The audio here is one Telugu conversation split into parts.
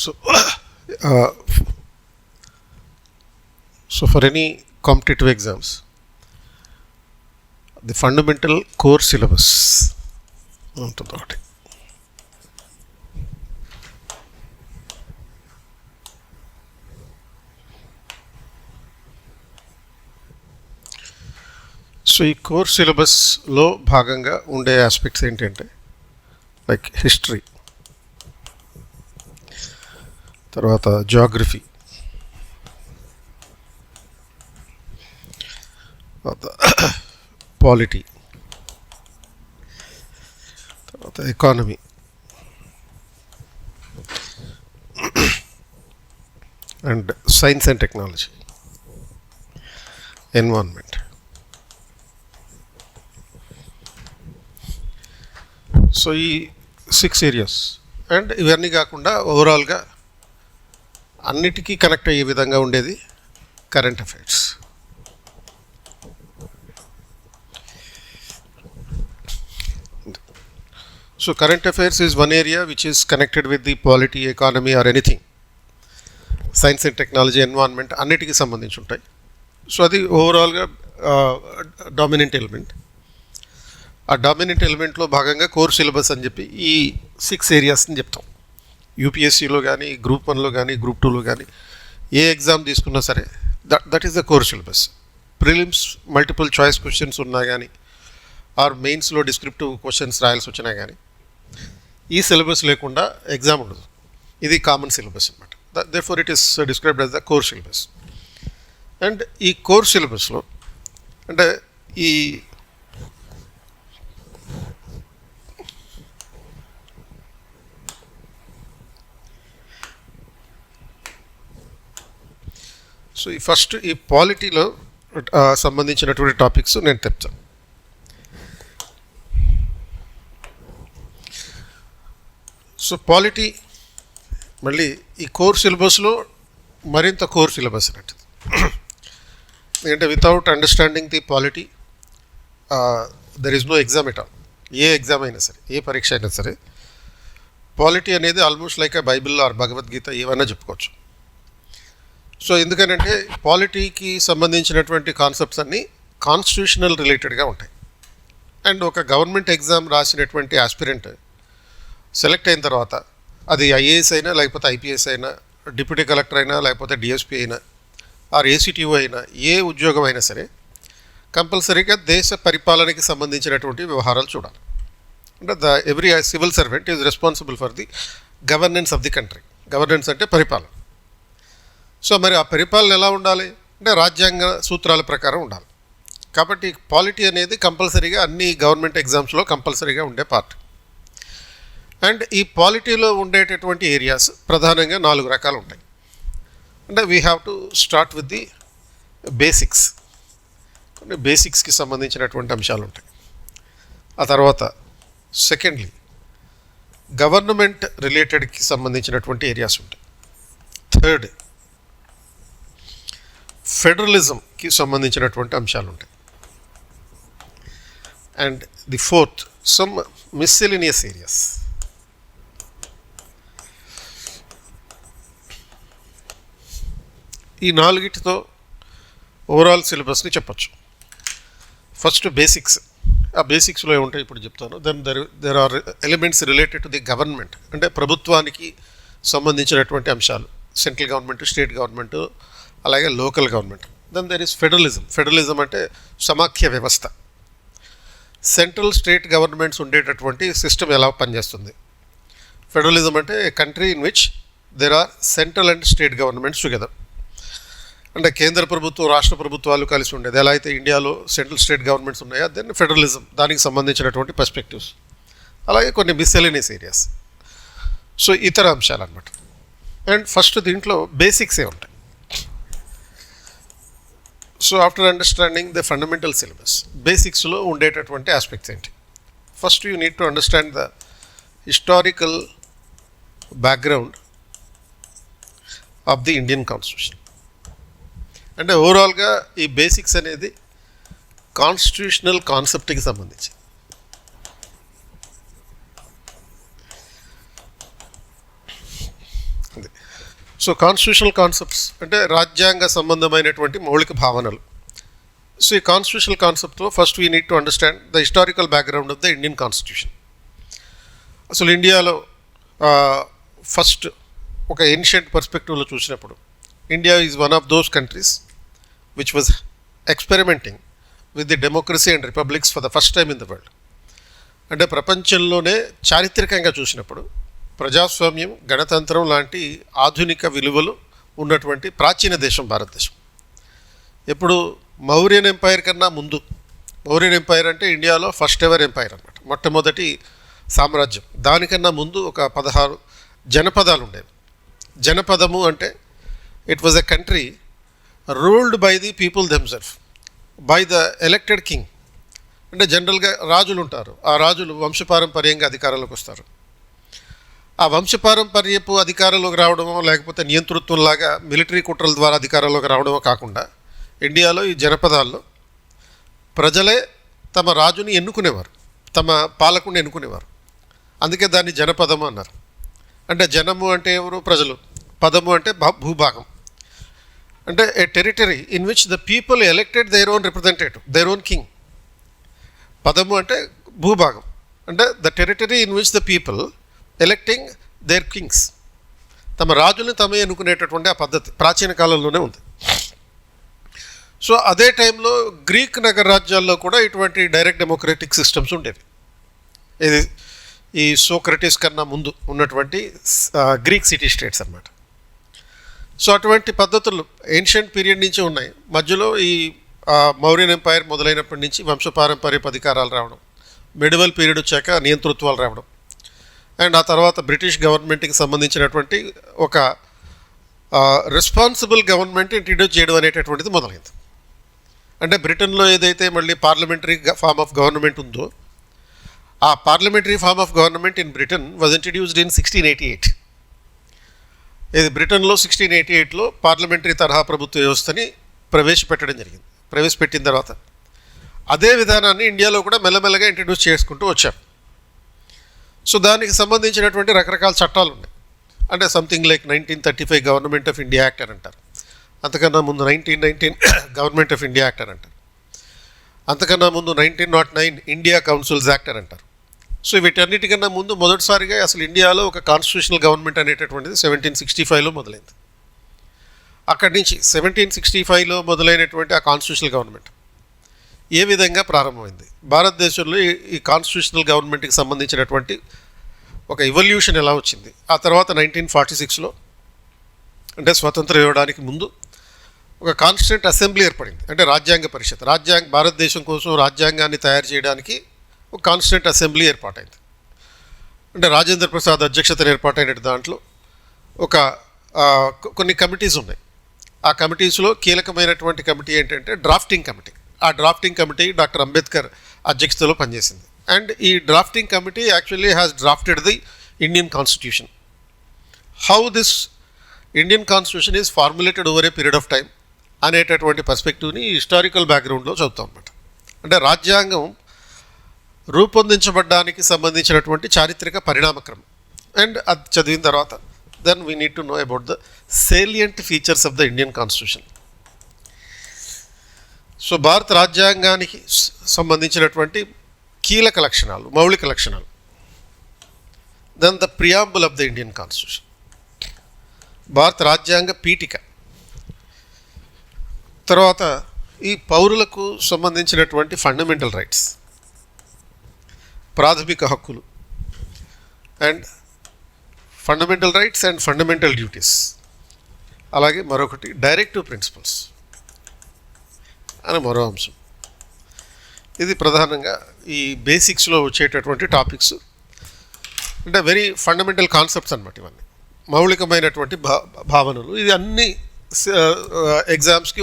So, uh, so for any competitive exams, the fundamental core syllabus ఉంటుంది ఒకటి. సో ఈ కోర్ సిలబస్లో భాగంగా ఉండే ఆస్పెక్ట్స్ ఏంటంటే లైక్ హిస్టరీ, తర్వాత జాగ్రఫీ, తర్వాత పాలిటీ, తర్వాత economy, and science and technology, environment. So ఈ 6 ఏరియాస్, అండ్ ఇవన్నీ కాకుండా ఓవరాల్గా అన్నిటికీ కనెక్ట్ అయ్యే విధంగా ఉండేది current affairs. So current affairs is one area which is connected with the polity, economy or anything, science and technology, environment అన్నిటికీ సంబంధించి ఉంటాయి. సో అది ఓవరాల్గా డామినెంట్ ఎలిమెంట్. ఆ డామినెంట్ ఎలిమెంట్లో భాగంగా కోర్ సిలబస్ అని చెప్పి ఈ 6 ఏరియాస్ని చెప్తాం. యూపీఎస్సీలో కానీ, గ్రూప్ 1లో కానీ, గ్రూప్ 2లో కానీ ఏ ఎగ్జామ్ తీసుకున్నా సరే that is the core syllabus. Prelims multiple choice questions ఉన్నా కానీ, ఆర్ మెయిన్స్లో డిస్క్రిప్టివ్ క్వశ్చన్స్ రాయాల్సి వచ్చినా కానీ ఈ సిలబస్ లేకుండా ఎగ్జామ్ ఉండదు. ఇది కామన్ సిలబస్ అనమాట. Therefore it is described as the core syllabus. And ఈ కోర్ సిలబస్లో అంటే ఈ సో ఈ ఫస్ట్ ఈ పాలిటీలో సంబంధించినటువంటి టాపిక్స్ నేను చెప్తాను. సో పాలిటీ మళ్ళీ ఈ కోర్ సిలబస్లో మరింత కోర్ సిలబస్ అన్నట్టు. ఎందుకంటే without understanding the polity there is no exam at all. ఏ ఎగ్జామ్ అయినా సరే, ఏ పరీక్ష అయినా సరే, పాలిటీ అనేది almost like a bible or Bhagavad Gita ఏమైనా చెప్పుకోవచ్చు. సో ఎందుకనంటే పాలిటీకి సంబంధించినటువంటి కాన్సెప్ట్స్ అన్నీ కాన్స్టిట్యూషనల్ రిలేటెడ్గా ఉంటాయి. అండ్ ఒక గవర్నమెంట్ ఎగ్జామ్ రాసినటువంటి ఆస్పిరెంట్ సెలెక్ట్ అయిన తర్వాత అది ఐఏఎస్ అయినా, లేకపోతే ఐపీఎస్ అయినా, డిప్యూటీ కలెక్టర్ అయినా, లేకపోతే డిఎస్పీ అయినా, ఆర్ ఏసీటీఓ అయినా, ఏ ఉద్యోగం అయినా సరే కంపల్సరీగా దేశ పరిపాలనకి సంబంధించినటువంటి వ్యవహారాలు చూడాలి. అంటే every civil servant is responsible for the governance of the country. Governance అంటే పరిపాలన. సో మరి ఆ పరిపాలన ఎలా ఉండాలి అంటే రాజ్యాంగ సూత్రాల ప్రకారం ఉండాలి. కాబట్టి పాలిటీ అనేది కంపల్సరీగా అన్ని గవర్నమెంట్ ఎగ్జామ్స్లో కంపల్సరీగా ఉండే పార్ట్. అండ్ ఈ పాలిటీలో ఉండేటటువంటి ఏరియాస్ ప్రధానంగా 4 రకాలు ఉంటాయి. అంటే we have to start with the basics. కొన్ని బేసిక్స్కి సంబంధించినటువంటి అంశాలు ఉంటాయి. ఆ తర్వాత సెకండ్లీ గవర్నమెంట్ రిలేటెడ్కి సంబంధించినటువంటి ఏరియాస్ ఉంటాయి. థర్డ్ ఫెడరలిజంకి సంబంధించినటువంటి అంశాలు ఉంటాయి. And the fourth some miscellaneous areas. ఈ 4తో ఓవరాల్ సిలబస్ని చెప్పచ్చు. First basics. ఆ బేసిక్స్లో ఏముంటాయి ఇప్పుడు చెప్తాను. Then there are elements related to the government, అంటే ప్రభుత్వానికి సంబంధించినటువంటి అంశాలు, సెంట్రల్ గవర్నమెంట్, స్టేట్ గవర్నమెంట్, అలాగే local government. Then there is federalism. Federalism అంటే సమాఖ్య వ్యవస్థ. సెంట్రల్ స్టేట్ గవర్నమెంట్స్ ఉండేటటువంటి సిస్టమ్ ఎలా పనిచేస్తుంది. ఫెడరలిజం అంటే country in which there are central and state governments together. అంటే కేంద్ర ప్రభుత్వం, రాష్ట్ర ప్రభుత్వాలు కలిసి ఉండేది. ఎలా అయితే ఇండియాలో సెంట్రల్ స్టేట్ గవర్నమెంట్స్ ఉన్నాయో దెన్ ఫెడరలిజం, దానికి సంబంధించినటువంటి పర్స్పెక్టివ్స్. అలాగే కొన్ని మిస్సెలినియస్ ఏరియాస్. సో ఇతర అంశాలు అన్నమాట. అండ్ ఫస్ట్ దీంట్లో బేసిక్సే ఉంటాయి. So after understanding the fundamental syllabus, బేసిక్స్లో ఉండేటటువంటి ఆస్పెక్ట్స్ ఏంటి? First you need to understand the historical background of the Indian constitution. అంటే ఓవరాల్గా ఈ బేసిక్స్ అనేది కాన్స్టిట్యూషనల్ కాన్సెప్ట్కి సంబంధించి. అదే సో కాన్స్టిట్యూషనల్ కాన్సెప్ట్స్ అంటే రాజ్యాంగ సంబంధమైనటువంటి మౌలిక భావనలు. సో ఈ కాన్స్టిట్యూషనల్ కాన్సెప్ట్లో first we need to understand the historical background of the Indian constitution. అసలు ఇండియాలో ఫస్ట్ ఒక ఏన్షియంట్ పర్స్పెక్టివ్లో చూసినప్పుడు India is one of those countries which was experimenting with the democracy and republics for the first time in the world. అంటే ప్రపంచంలోనే చారిత్రకంగా చూసినప్పుడు ప్రజాస్వామ్యం, గణతంత్రం లాంటి ఆధునిక విలువలు ఉన్నటువంటి ప్రాచీన దేశం భారతదేశం. ఎప్పుడు మౌర్యన్ ఎంపైర్ కన్నా ముందు, మౌర్యన్ ఎంపైర్ అంటే ఇండియాలో ఫస్ట్ ఎవర్ ఎంపైర్ అనమాట, మొట్టమొదటి సామ్రాజ్యం. దానికన్నా ముందు ఒక 16 జనపదాలు ఉండేవి. జనపదము అంటే it was a country ruled by the people themself, by the elected king. అంటే జనరల్గా రాజులు ఉంటారు, ఆ రాజులు వంశపారంపర్యంగా అధికారంలోకి వస్తారు. ఆ వంశపారంపర్యపు అధికారంలోకి రావడమో లేకపోతే నియంతృత్వంలాగా మిలిటరీ కుట్రల ద్వారా అధికారంలోకి రావడమో కాకుండా ఇండియాలో ఈ జనపదాల్లో ప్రజలే తమ రాజుని ఎన్నుకునేవారు, తమ పాలకుని ఎన్నుకునేవారు. అందుకే దాన్ని జనపదము అన్నారు. అంటే జనము అంటే ఎవరు? ప్రజలు. పదము అంటే భూభాగం. అంటే a territory in which the people elected their own representative, their own king. పదము అంటే భూభాగం, అంటే the territory in which the people electing their kings. తమ రాజుని తమే ఎన్నుకునేటటువంటి ఆ పద్ధతి ప్రాచీన కాలంలోనే ఉంది. సో అదే టైంలో గ్రీక్ నగర రాజ్యాల్లో కూడా ఇటువంటి డైరెక్ట్ డెమోక్రటిక్ సిస్టమ్స్ ఉండేవి. ఇది ఈ సోక్రటీస్ కన్నా ముందు ఉన్నటువంటి గ్రీక్ సిటీ స్టేట్స్ అన్నమాట. సో అటువంటి పద్ధతులు ఏన్షియంట్ పీరియడ్ నుంచి ఉన్నాయి. మధ్యలో ఈ మౌర్యన్ ఎంపైర్ మొదలైనప్పటి నుంచి వంశపారంపర్యపు అధికారాలు రావడం, మిడివల్ పీరియడ్ వచ్చాక నియంతృత్వాలు రావడం, అండ్ ఆ తర్వాత బ్రిటిష్ గవర్నమెంట్కి సంబంధించినటువంటి ఒక రెస్పాన్సిబుల్ గవర్నమెంట్ ఇంట్రడ్యూస్ చేయడం అనేటటువంటిది మొదలైంది. అంటే బ్రిటన్లో ఏదైతే మళ్ళీ పార్లమెంటరీ ఫార్మ్ ఆఫ్ గవర్నమెంట్ ఉందో, ఆ parliamentary form of government in Britain was introduced in 1688. ఇది బ్రిటన్లో 1688లో పార్లమెంటరీ తరహా ప్రభుత్వ వ్యవస్థని ప్రవేశపెట్టడం జరిగింది. ప్రవేశపెట్టిన తర్వాత అదే విధానాన్ని ఇండియాలో కూడా మెల్లమెల్లగా ఇంట్రడ్యూస్ చేసుకుంటూ వచ్చారు. సో దానికి సంబంధించినటువంటి రకరకాల చట్టాలు ఉన్నాయి. అంటే something like 1935 government of India act అని అంటారు. అంతకన్నా ముందు 1919 గవర్నమెంట్ ఆఫ్ ఇండియా యాక్ట్ అని అంటారు. అంతకన్నా ముందు 1909 ఇండియా కౌన్సిల్స్ యాక్ట్ అని అంటారు. సో వీటన్నిటికన్నా ముందు మొదటిసారిగా అసలు ఇండియాలో ఒక కాన్స్టిట్యూషనల్ గవర్నమెంట్ అనేటటువంటిది 1765లో మొదలైంది. అక్కడి నుంచి 1765లో మొదలైనటువంటి ఆ కాన్స్టిట్యూషనల్ గవర్నమెంట్ ఏ విధంగా ప్రారంభమైంది, భారతదేశంలో ఈ కాన్స్టిట్యూషనల్ గవర్నమెంట్కి సంబంధించినటువంటి ఒక ఎవల్యూషన్ ఎలా వచ్చింది, ఆ తర్వాత 1946లో అంటే స్వతంత్రం ఇవ్వడానికి ముందు ఒక కాన్స్టిట్యూంట్ అసెంబ్లీ ఏర్పడింది. అంటే రాజ్యాంగ పరిషత్, భారతదేశం కోసం రాజ్యాంగాన్ని తయారు చేయడానికి ఒక కాన్స్టిట్యూంట్ అసెంబ్లీ ఏర్పాటైంది. అంటే రాజేంద్ర ప్రసాద్ అధ్యక్షతన ఏర్పాటైన దాంట్లో ఒక కొన్ని కమిటీస్ ఉన్నాయి. ఆ కమిటీస్లో కీలకమైనటువంటి కమిటీ ఏంటంటే డ్రాఫ్టింగ్ కమిటీ. ఆ డ్రాఫ్టింగ్ కమిటీ డాక్టర్ అంబేద్కర్ అధ్యక్షతలో పనిచేసింది. అండ్ ఈ drafting committee actually has drafted the Indian constitution. How this Indian constitution is formulated over a period of time అనేటటువంటి పర్స్పెక్టివ్ని హిస్టారికల్ బ్యాక్గ్రౌండ్లో చదువుతాం అన్నమాట. అంటే రాజ్యాంగం రూపొందించబడ్డానికి సంబంధించినటువంటి చారిత్రక పరిణామక్రమం. అండ్ అది చదివిన తర్వాత then we need to know about the salient features of the Indian constitution. So భారత రాజ్యాంగానికి సంబంధించినటువంటి కీలక లక్షణాలు, మౌలిక లక్షణాలు. Then the preamble of the Indian constitution, భారత రాజ్యాంగ పీఠిక. తర్వాత ఈ పౌరులకు సంబంధించినటువంటి ఫండమెంటల్ రైట్స్, ప్రాథమిక హక్కులు, and fundamental rights and fundamental duties. అలాగే మరొకటి డైరెక్టివ్ ప్రిన్సిపల్స్ అని మరో అంశం. ఇది ప్రధానంగా ఈ బేసిక్స్లో వచ్చేటటువంటి టాపిక్స్. అంటే వెరీ ఫండమెంటల్ కాన్సెప్ట్స్ అన్నమాట. ఇవన్నీ మౌలికమైనటువంటి భావనలు. ఇది అన్ని ఎగ్జామ్స్కి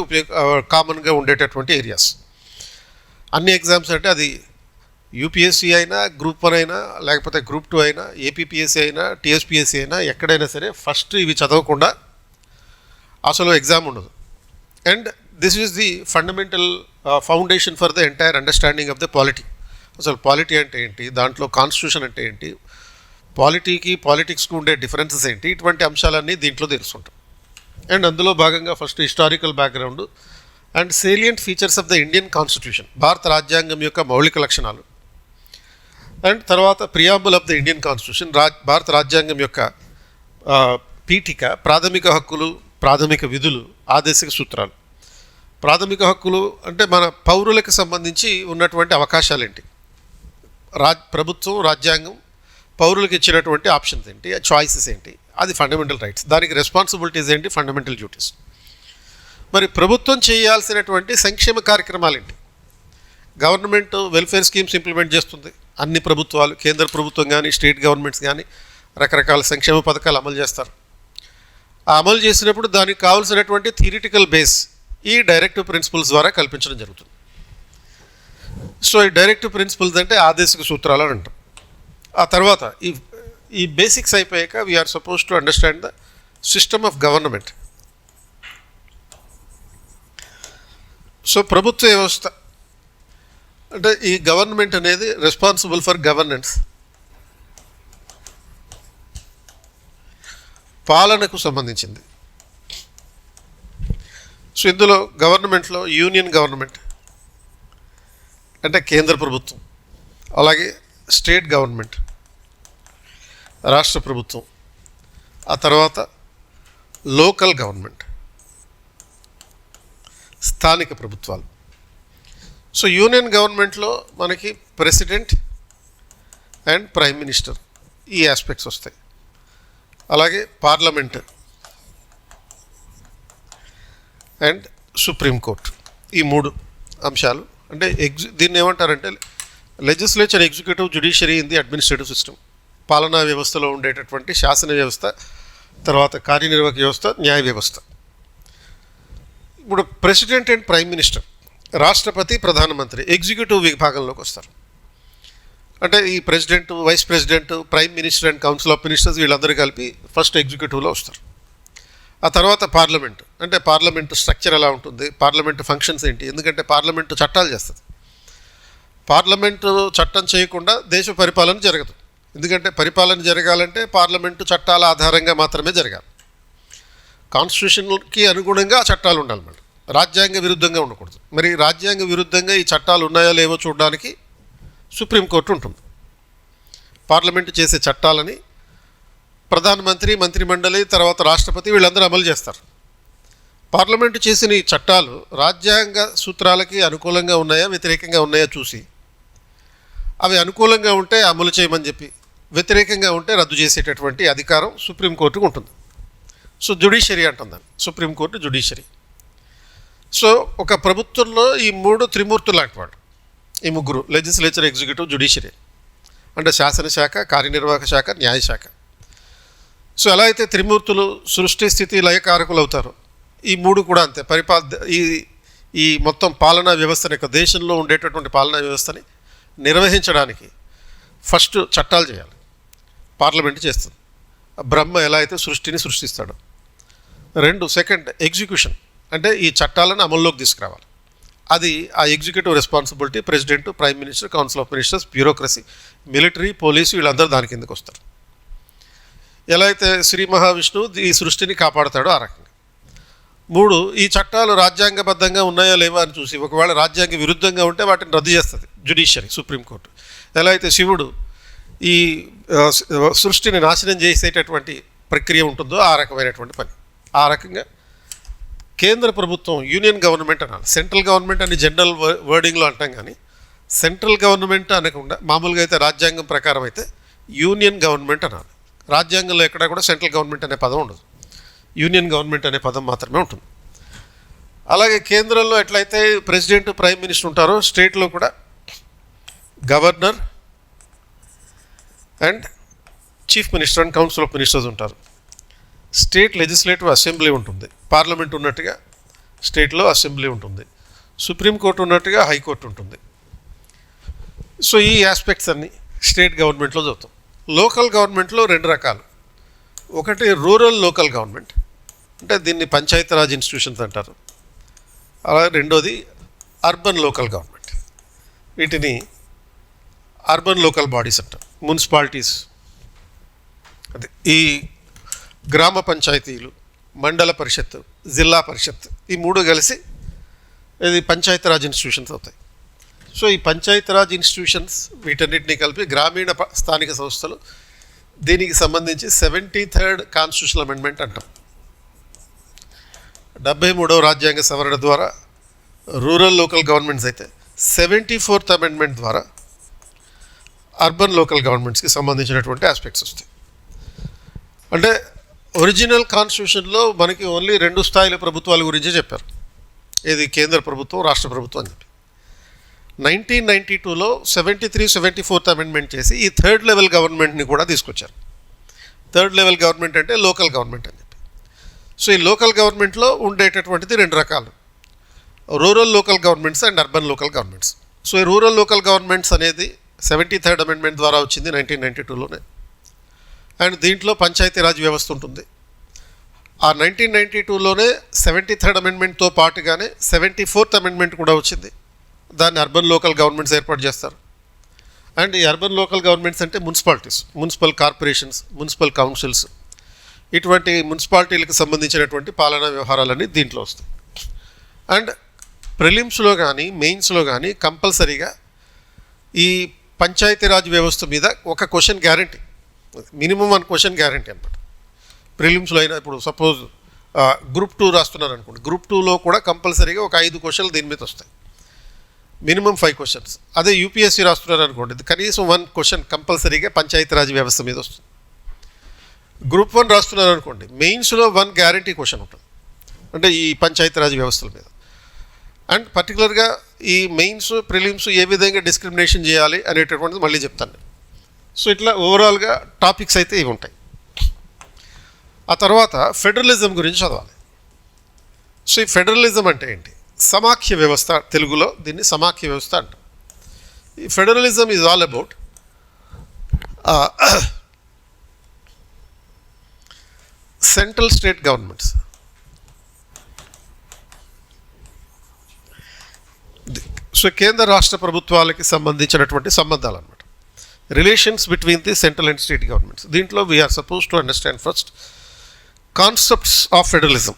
కామన్గా ఉండేటటువంటి ఏరియాస్. అన్ని ఎగ్జామ్స్ అంటే అది యూపీఎస్సీ అయినా, గ్రూప్ 1 అయినా, లేకపోతే గ్రూప్ 2 అయినా, ఏపీపీఎస్సీ అయినా, టీఎస్పీఎస్సీ అయినా, ఎక్కడైనా సరే ఫస్ట్ ఇవి చదవకుండా అసలు ఎగ్జామ్ ఉండదు. And this is the fundamental foundation for the entire understanding of the polity. అసలు పాలిటీ అంటే ఏంటి, దాంట్లో కాన్స్టిట్యూషన్ అంటే ఏంటి, పాలిటీకి పాలిటిక్స్కి ఉండే డిఫరెన్సెస్ ఏంటి, ఇటువంటి అంశాలన్నీ దీంట్లో తెలుసుకుంటాం. అండ్ అందులో భాగంగా first historical background and salient features of the Indian constitution, భారత రాజ్యాంగం యొక్క మౌలిక లక్షణాలు. అండ్ తర్వాత preamble of the Indian constitution, భారత రాజ్యాంగం యొక్క పీఠిక, ప్రాథమిక హక్కులు, ప్రాథమిక విధులు, ఆదేశిక సూత్రాలు. ప్రాథమిక హక్కులు అంటే మన పౌరులకు సంబంధించి ఉన్నటువంటి అవకాశాలు ఏంటి, ప్రభుత్వం రాజ్యాంగం పౌరులకు ఇచ్చినటువంటి ఆప్షన్స్ ఏంటి, చాయిసెస్ ఏంటి, అది ఫండమెంటల్ రైట్స్, దానికి రెస్పాన్సిబిలిటీస్ ఏంటి, ఫండమెంటల్ డ్యూటీస్. మరి ప్రభుత్వం చేయాల్సినటువంటి సంక్షేమ కార్యక్రమాలు ఏంటి. గవర్నమెంట్ వెల్ఫేర్ స్కీమ్స్ ఇంప్లిమెంట్ చేస్తుంది, అన్ని ప్రభుత్వాలు, కేంద్ర ప్రభుత్వం కానీ స్టేట్ గవర్నమెంట్స్ కానీ రకరకాల సంక్షేమ పథకాలు అమలు చేస్తారు. ఆ అమలు చేసినప్పుడు దానికి కావాల్సినటువంటి థియరిటికల్ బేస్ ఈ డైరెక్టివ్ ప్రిన్సిపల్స్ ద్వారా కల్పించడం జరుగుతుంది. సో ఈ డైరెక్టివ్ ప్రిన్సిపల్స్ అంటే ఆదేశిక సూత్రాలు అని అంటాం. ఆ తర్వాత ఈ బేసిక్స్ అయిపోయాక we are suppose to understand the system of government. So ప్రభుత్వ వ్యవస్థ అంటే ఈ గవర్నమెంట్ అనేది రెస్పాన్సిబుల్ ఫర్ గవర్నెన్స్, పాలనకు సంబంధించింది. సో ఇందులో గవర్నమెంట్లో యూనియన్ గవర్నమెంట్ అంటే కేంద్ర ప్రభుత్వం, అలాగే స్టేట్ గవర్నమెంట్ రాష్ట్ర ప్రభుత్వం, ఆ తర్వాత లోకల్ గవర్నమెంట్ స్థానిక ప్రభుత్వాలు. సో యూనియన్ గవర్నమెంట్లో మనకి ప్రెసిడెంట్ అండ్ ప్రైమ్ మినిస్టర్ ఈ ఆస్పెక్ట్స్ వస్తాయి. అలాగే పార్లమెంట్ అండ్ సుప్రీంకోర్టు, ఈ మూడు అంశాలు. అంటే దీన్ని ఏమంటారంటే legislature, executive, judiciary in the administrative system. పాలనా వ్యవస్థలో ఉండేటటువంటి శాసన వ్యవస్థ, తర్వాత కార్యనిర్వాహక వ్యవస్థ, న్యాయ వ్యవస్థ. ఇప్పుడు ప్రెసిడెంట్ అండ్ ప్రైమ్ మినిస్టర్, రాష్ట్రపతి, ప్రధానమంత్రి ఎగ్జిక్యూటివ్ విభాగంలోకి వస్తారు. అంటే ఈ president, vice president, prime minister and council of ministers వీళ్ళందరూ కలిపి ఫస్ట్ ఎగ్జిక్యూటివ్లో వస్తారు. ఆ తర్వాత పార్లమెంట్, అంటే పార్లమెంటు స్ట్రక్చర్ ఎలా ఉంటుంది, పార్లమెంటు ఫంక్షన్స్ ఏంటి, ఎందుకంటే పార్లమెంటు చట్టాలు చేస్తుంది. పార్లమెంటు చట్టం చేయకుండా దేశ పరిపాలన జరగదు, ఎందుకంటే పరిపాలన జరగాలంటే పార్లమెంటు చట్టాల ఆధారంగా మాత్రమే జరగాలి. కాన్స్టిట్యూషన్కి అనుగుణంగా ఆ చట్టాలు ఉండాలి, మళ్ళీ రాజ్యాంగ విరుద్ధంగా ఉండకూడదు. మరి రాజ్యాంగ విరుద్ధంగా ఈ చట్టాలు ఉన్నాయో లేవో చూడడానికి సుప్రీంకోర్టు ఉంటుంది. పార్లమెంటు చేసే చట్టాలని ప్రధానమంత్రి, మంత్రిమండలి, తర్వాత రాష్ట్రపతి వీళ్ళందరూ అమలు చేస్తారు. పార్లమెంటు చేసిన ఈ చట్టాలు రాజ్యాంగ సూత్రాలకి అనుకూలంగా ఉన్నాయా, వ్యతిరేకంగా ఉన్నాయా చూసి అవి అనుకూలంగా ఉంటే అమలు చేయమని చెప్పి, వ్యతిరేకంగా ఉంటే రద్దు చేసేటటువంటి అధికారం సుప్రీంకోర్టుకు ఉంటుంది. సో జ్యుడిషియరీ అంటుంది దాన్ని, సుప్రీంకోర్టు జ్యుడిషియరీ. సో ఒక ప్రభుత్వంలో ఈ మూడు త్రిమూర్తులు లాంటి వాడు, ఈ ముగ్గురు, లెజిస్లేచర్, ఎగ్జిక్యూటివ్, జ్యుడిషియరీ. అంటే శాసనశాఖ, కార్యనిర్వాహక శాఖ, న్యాయశాఖ. సో ఎలా అయితే త్రిమూర్తులు సృష్టి, స్థితి, లయకారకులు అవుతారో, ఈ మూడు కూడా అంతే. ఈ మొత్తం పాలనా వ్యవస్థని, దేశంలో ఉండేటటువంటి పాలనా వ్యవస్థని నిర్వహించడానికి ఫస్ట్ చట్టాలు చేయాలి, పార్లమెంట్ చేస్తుంది. బ్రహ్మ ఎలా అయితే సృష్టిని సృష్టిస్తాడో. సెకండ్ ఎగ్జిక్యూషన్, అంటే ఈ చట్టాలను అమల్లోకి తీసుకురావాలి. అది ఆ executive responsibility. President, prime minister, council of ministers, bureaucracy, military, police వీళ్ళందరూ దాని కిందకు వస్తారు. ఎలా అయితే శ్రీ మహావిష్ణువు ఈ సృష్టిని కాపాడుతాడో ఆ రకంగా. ఈ చట్టాలు రాజ్యాంగబద్ధంగా ఉన్నాయా లేవా అని చూసి, ఒకవేళ రాజ్యాంగ విరుద్ధంగా ఉంటే వాటిని రద్దు చేస్తుంది జ్యుడిషియరీ, సుప్రీంకోర్టు. ఎలా అయితే శివుడు ఈ సృష్టిని నాశనం చేసేటటువంటి ప్రక్రియ ఉంటుందో ఆ రకమైనటువంటి పని. ఆ రకంగా కేంద్ర ప్రభుత్వం, యూనియన్ గవర్నమెంట్ అనాలి. సెంట్రల్ గవర్నమెంట్ అని జనరల్ వర్డింగ్లో అంటాం, కానీ సెంట్రల్ గవర్నమెంట్ అనకుండా మామూలుగా అయితే రాజ్యాంగం ప్రకారం అయితే యూనియన్ గవర్నమెంట్ అనాలి. రాజ్యాంగంలో ఎక్కడా కూడా సెంట్రల్ గవర్నమెంట్ అనే పదం ఉండదు, యూనియన్ గవర్నమెంట్ అనే పదం మాత్రమే ఉంటుంది. అలాగే కేంద్రంలో ఎట్లయితే ప్రెసిడెంట్, ప్రైమ్ మినిస్టర్ ఉంటారో, స్టేట్లో కూడా governor and chief minister and council of ministers ఉంటారు. స్టేట్ లెజిస్లేటివ్ అసెంబ్లీ ఉంటుంది, పార్లమెంట్ ఉన్నట్టుగా స్టేట్లో అసెంబ్లీ ఉంటుంది. సుప్రీంకోర్టు ఉన్నట్టుగా హైకోర్టు ఉంటుంది. సో ఈ ఆస్పెక్ట్స్ అన్నీ స్టేట్ గవర్నమెంట్లో చదువుతాం. లోకల్ గవర్నమెంట్లో రెండు రకాలు. ఒకటి రూరల్ లోకల్ గవర్నమెంట్, అంటే దీన్ని పంచాయతీరాజ్ ఇన్స్టిట్యూషన్స్ అంటారు. అలాగే రెండోది అర్బన్ లోకల్ గవర్నమెంట్, వీటిని అర్బన్ లోకల్ బాడీస్ అంటారు, మున్సిపాలిటీస్. అదే ఈ గ్రామ పంచాయతీలు, మండల పరిషత్, జిల్లా పరిషత్, ఈ 3 కలిసి ఇది పంచాయతీరాజ్ ఇన్స్టిట్యూషన్స్ అవుతాయి. సో ఈ పంచాయతీరాజ్ ఇన్స్టిట్యూషన్స్ వీటన్నిటిని కలిపి గ్రామీణ స్థానిక సంస్థలు, దీనికి సంబంధించి 73rd కాన్స్టిట్యూషనల్ అమెండ్మెంట్ అంటాం. 73వ రాజ్యాంగ సవరణ ద్వారా రూరల్ లోకల్ గవర్నమెంట్స్ అయితే 74th అమెండ్మెంట్ ద్వారా అర్బన్ లోకల్ గవర్నమెంట్స్కి సంబంధించినటువంటి ఆస్పెక్ట్స్ వస్తాయి. అంటే ఒరిజినల్ కాన్స్టిట్యూషన్లో మనకి ఓన్లీ 2 స్థాయిల ప్రభుత్వాల గురించే చెప్పారు, ఏది కేంద్ర ప్రభుత్వం, రాష్ట్ర ప్రభుత్వం అని చెప్పి. 1992లో 73, 74th అమెండ్మెంట్ చేసి ఈ 3rd లెవెల్ గవర్నమెంట్ని కూడా తీసుకొచ్చారు. 3rd లెవెల్ గవర్నమెంట్ అంటే లోకల్ గవర్నమెంట్ అని చెప్పి. సో ఈ లోకల్ గవర్నమెంట్లో ఉండేటటువంటిది 2 రకాలు, rural local governments and urban local governments. So ఈ రూరల్ లోకల్ గవర్నమెంట్స్ అనేది 73rd అమెండ్మెంట్ ద్వారా వచ్చింది 1992లోనే. అండ్ దీంట్లో పంచాయతీరాజ్ వ్యవస్థ ఉంటుంది. ఆ 1992లోనే 73rd అమెండ్మెంట్తో పాటుగానే 74th అమెండ్మెంట్ కూడా వచ్చింది. దాన్ని అర్బన్ లోకల్ గవర్నమెంట్స్ ఏర్పాటు చేస్తారు. అండ్ ఈ అర్బన్ లోకల్ గవర్నమెంట్స్ అంటే municipalities, municipal corporations, municipal councils, ఇటువంటి మున్సిపాలిటీలకు సంబంధించినటువంటి పాలనా వ్యవహారాలన్నీ దీంట్లో వస్తాయి. అండ్ ప్రిలిమ్స్లో కానీ మెయిన్స్లో కానీ కంపల్సరీగా ఈ పంచాయతీరాజ్ వ్యవస్థ మీద ఒక question guarantee, minimum 1 question guarantee అనమాట. ప్రిలిమ్స్లో అయినా ఇప్పుడు సపోజ్ గ్రూప్ 2 రాస్తున్నారు అనుకోండి, గ్రూప్ 2లో కూడా కంపల్సరీగా ఒక 5 క్వశ్చన్లు దీని మీద వస్తాయి, మినిమం 5 క్వశ్చన్స్. అదే యూపీఎస్సీ రాస్తున్నారు అనుకోండి, కనీసం 1 క్వశ్చన్ కంపల్సరీగా పంచాయతీరాజ్ వ్యవస్థ మీద వస్తుంది. గ్రూప్ 1 రాస్తున్నారు అనుకోండి, మెయిన్స్లో 1 గ్యారంటీ క్వశ్చన్ ఉంటుంది, అంటే ఈ పంచాయతీరాజ్ వ్యవస్థల మీద. అండ్ పర్టికులర్గా ఈ మెయిన్స్, ప్రిలిమ్స్ ఏ విధంగా డిస్క్రిమినేషన్ చేయాలి అనేటటువంటిది మళ్ళీ చెప్తాను. సో ఇట్లా ఓవరాల్గా టాపిక్స్ అయితే ఇవి ఉంటాయి. ఆ తర్వాత ఫెడరలిజం గురించి చదవాలి. సో ఈ ఫెడరలిజం అంటే ఏంటి? సమాఖ్య వ్యవస్థ, తెలుగులో దీన్ని సమాఖ్య వ్యవస్థ అంటాం. ఈ federalism is all about central state governments, so కేంద్ర రాష్ట్ర ప్రభుత్వాలకి సంబంధించినటువంటి సంబంధాలు అనమాట, relations between the central and state governments. దీంట్లో we are suppose to understand first concepts of federalism.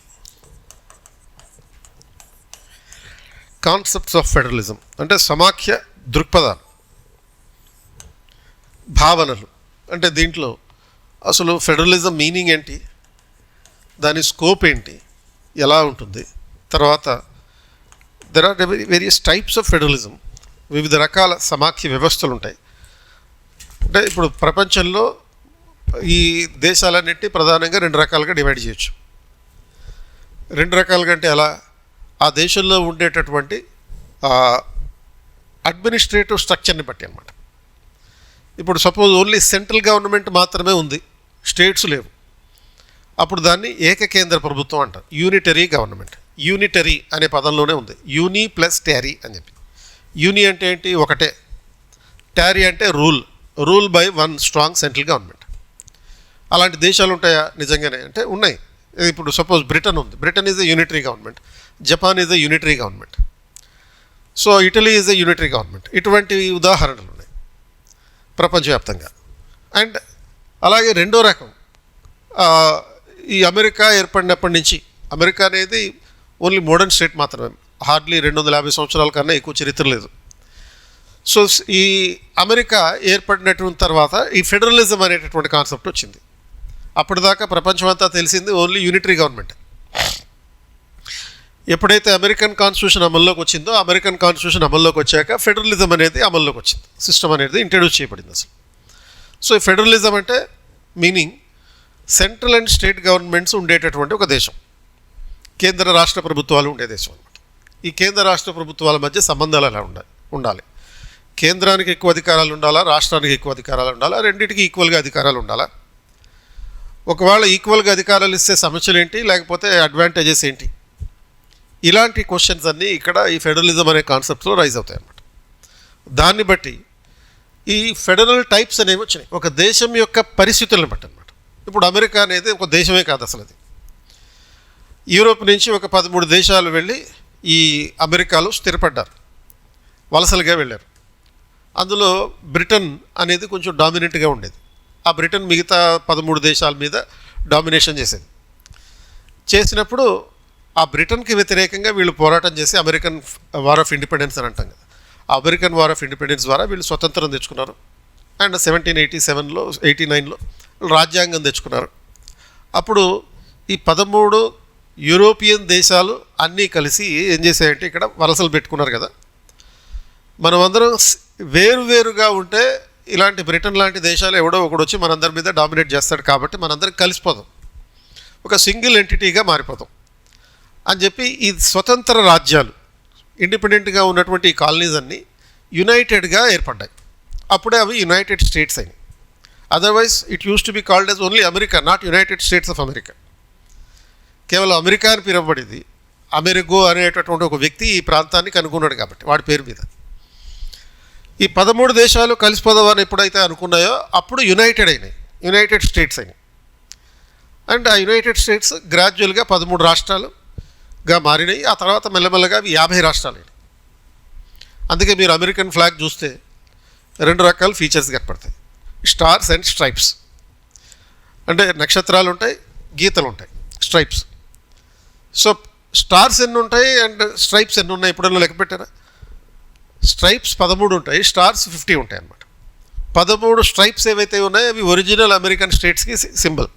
Concepts of federalism అంటే సమాఖ్య దృక్పథాలు, భావనలు. అంటే దీంట్లో అసలు ఫెడరలిజం మీనింగ్ ఏంటి, దాని స్కోప్ ఏంటి, ఎలా ఉంటుంది. తర్వాత there are various types of federalism, వివిధ రకాల సమాఖ్య వ్యవస్థలు ఉంటాయి. అంటే ఇప్పుడు ప్రపంచంలో ఈ దేశాలన్నింటినీ ప్రధానంగా 2 రకాలుగా డివైడ్ చేయొచ్చు. 2 రకాలుగా అంటే ఎలా, ఆ దేశంలో ఉండేటటువంటి అడ్మినిస్ట్రేటివ్ స్ట్రక్చర్ని బట్టి అన్నమాట. ఇప్పుడు సపోజ్ ఓన్లీ సెంట్రల్ గవర్నమెంట్ మాత్రమే ఉంది, స్టేట్స్ లేవు, అప్పుడు దాన్ని ఏకకేంద్ర ప్రభుత్వం అంటారు, యూనిటరీ గవర్నమెంట్. యూనిటరీ అనే పదంలోనే ఉంది, యూని ప్లస్ ట్యారీ అని చెప్పి. యూని అంటే ఏంటి, ఒకటే. ట్యారీ అంటే rule by 1 strong central government. అలాంటి దేశాలు ఉంటాయా? నిజంగానే అంటే ఉన్నాయి. ఇప్పుడు సపోజ్ బ్రిటన్ ఉంది, Britain is a unitary government. Japan is a unitary government. So Italy is a unitary government. ఇటువంటి ఉదాహరణలు ఉన్నాయి ప్రపంచవ్యాప్తంగా. అండ్ అలాగే 2వ రకం, ఈ అమెరికా ఏర్పడినప్పటి నుంచి, అమెరికా అనేది ఓన్లీ మోడర్న్ స్టేట్ మాత్రమే, హార్డ్లీ 250 సంవత్సరాల కన్నా ఎక్కువ చరిత్ర లేదు. సో ఈ అమెరికా ఏర్పడినటువంటి తర్వాత ఈ ఫెడరలిజం అనేటటువంటి కాన్సెప్ట్ వచ్చింది. అప్పటిదాకా ప్రపంచం అంతా తెలిసింది ఓన్లీ యూనిటరీ గవర్నమెంట్. ఎప్పుడైతే అమెరికన్ కాన్స్టిట్యూషన్ అమల్లోకి వచ్చిందో, అమెరికన్ కాన్స్టిట్యూషన్ అమల్లోకి వచ్చాక ఫెడరలిజం అనేది అమల్లోకి వచ్చింది, సిస్టమ్ అనేది ఇంట్రడ్యూస్ చేయబడింది అసలు. సో ఈ ఫెడరలిజం అంటే meaning central and state governments ఉండేటటువంటి ఒక దేశం, కేంద్ర రాష్ట్ర ప్రభుత్వాలు ఉండే దేశం అనమాట. ఈ కేంద్ర రాష్ట్ర ప్రభుత్వాల మధ్య సంబంధాలు ఎలా ఉండాలి, కేంద్రానికి ఎక్కువ అధికారాలు ఉండాలా, రాష్ట్రానికి ఎక్కువ అధికారాలు ఉండాలా, రెండింటికి ఈక్వల్గా అధికారాలు ఉండాలా, ఒకవేళ ఈక్వల్గా అధికారాలు ఇస్తే సమస్యలు ఏంటి, లేకపోతే అడ్వాంటేజెస్ ఏంటి, ఇలాంటి క్వశ్చన్స్ అన్నీ ఇక్కడ ఈ ఫెడరలిజం అనే కాన్సెప్ట్లో రైజ్ అవుతాయి అన్నమాట. దాన్ని బట్టి ఈ ఫెడరల్ టైప్స్ అనేవి వచ్చినాయి ఒక దేశం యొక్క పరిస్థితులను బట్టి అనమాట. ఇప్పుడు అమెరికా అనేది ఒక దేశమే కాదు అసలు, అది యూరోప్ నుంచి ఒక 13 దేశాలు వెళ్ళి ఈ అమెరికాలో స్థిరపడ్డారు, వలసలుగా వెళ్ళారు. అందులో బ్రిటన్ అనేది కొంచెం డామినెంట్గా ఉండేది. ఆ బ్రిటన్ మిగతా 13 దేశాల మీద డామినేషన్ చేసేది. చేసినప్పుడు ఆ బ్రిటన్కి వ్యతిరేకంగా వీళ్ళు పోరాటం చేసి అమెరికన్ వార్ ఆఫ్ ఇండిపెండెన్స్ అని అంటాం కదా, ఆ అమెరికన్ వార్ ఆఫ్ ఇండిపెండెన్స్ ద్వారా వీళ్ళు స్వతంత్రం తెచ్చుకున్నారు. అండ్ 1787లో 89లో రాజ్యాంగం తెచ్చుకున్నారు. అప్పుడు ఈ 13 యూరోపియన్ దేశాలు అన్నీ కలిసి ఏం చేశాయంటే ఇక్కడ వలసలు పెట్టుకున్నారు కదా. మనమందరం వేరువేరుగా ఉంటే ఇలాంటి బ్రిటన్ లాంటి దేశాలు ఎవడో ఒకడు వచ్చి మనందరి మీద డామినేట్ చేస్తాడు, కాబట్టి మనందరం కలిసిపోదాం, ఒక సింగిల్ ఎంటిటీగా మారిపోదాం అని చెప్పి ఈ స్వతంత్ర రాజ్యాలు ఇండిపెండెంట్గా ఉన్నటువంటి ఈ కాలనీస్ అన్నీ యునైటెడ్గా ఏర్పడ్డాయి. అప్పుడే అవి యునైటెడ్ స్టేట్స్ అయినాయి. Otherwise it use to be called as only America, not United states of America. కేవలం అమెరికా అని పిలువబడింది. అమెరిగో అనేటటువంటి ఒక వ్యక్తి ఈ ప్రాంతాన్ని కనుగొన్నాడు కాబట్టి వాడి పేరు మీద. ఈ 13 దేశాలు కలిసిపోదామని ఎప్పుడైతే అనుకున్నాయో అప్పుడు యునైటెడ్ అయినాయి, యునైటెడ్ స్టేట్స్ అయినాయి. అండ్ ఆ యునైటెడ్ స్టేట్స్ గ్రాడ్యువల్గా 13 రాష్ట్రాలుగా మారినాయి. ఆ తర్వాత మెల్లమెల్లగా అవి 50 రాష్ట్రాలు అయినాయి. అందుకే మీరు అమెరికన్ ఫ్లాగ్ చూస్తే 2 రకాల ఫీచర్స్ కనపడతాయి, స్టార్స్ అండ్ స్ట్రైప్స్. అంటే నక్షత్రాలు ఉంటాయి, గీతలు ఉంటాయి, స్ట్రైప్స్. సో స్టార్స్ ఎన్ని ఉంటాయి అండ్ స్ట్రైప్స్ ఎన్ని ఉన్నాయి ఎప్పుడన్నా లెక్క పెట్టారా? స్ట్రైప్స్ 13 ఉంటాయి, స్టార్స్ 50 ఉంటాయి అన్నమాట. 13 స్ట్రైప్స్ ఏవైతే ఉన్నాయో అవి ఒరిజినల్ అమెరికన్ స్టేట్స్కి సింబల్.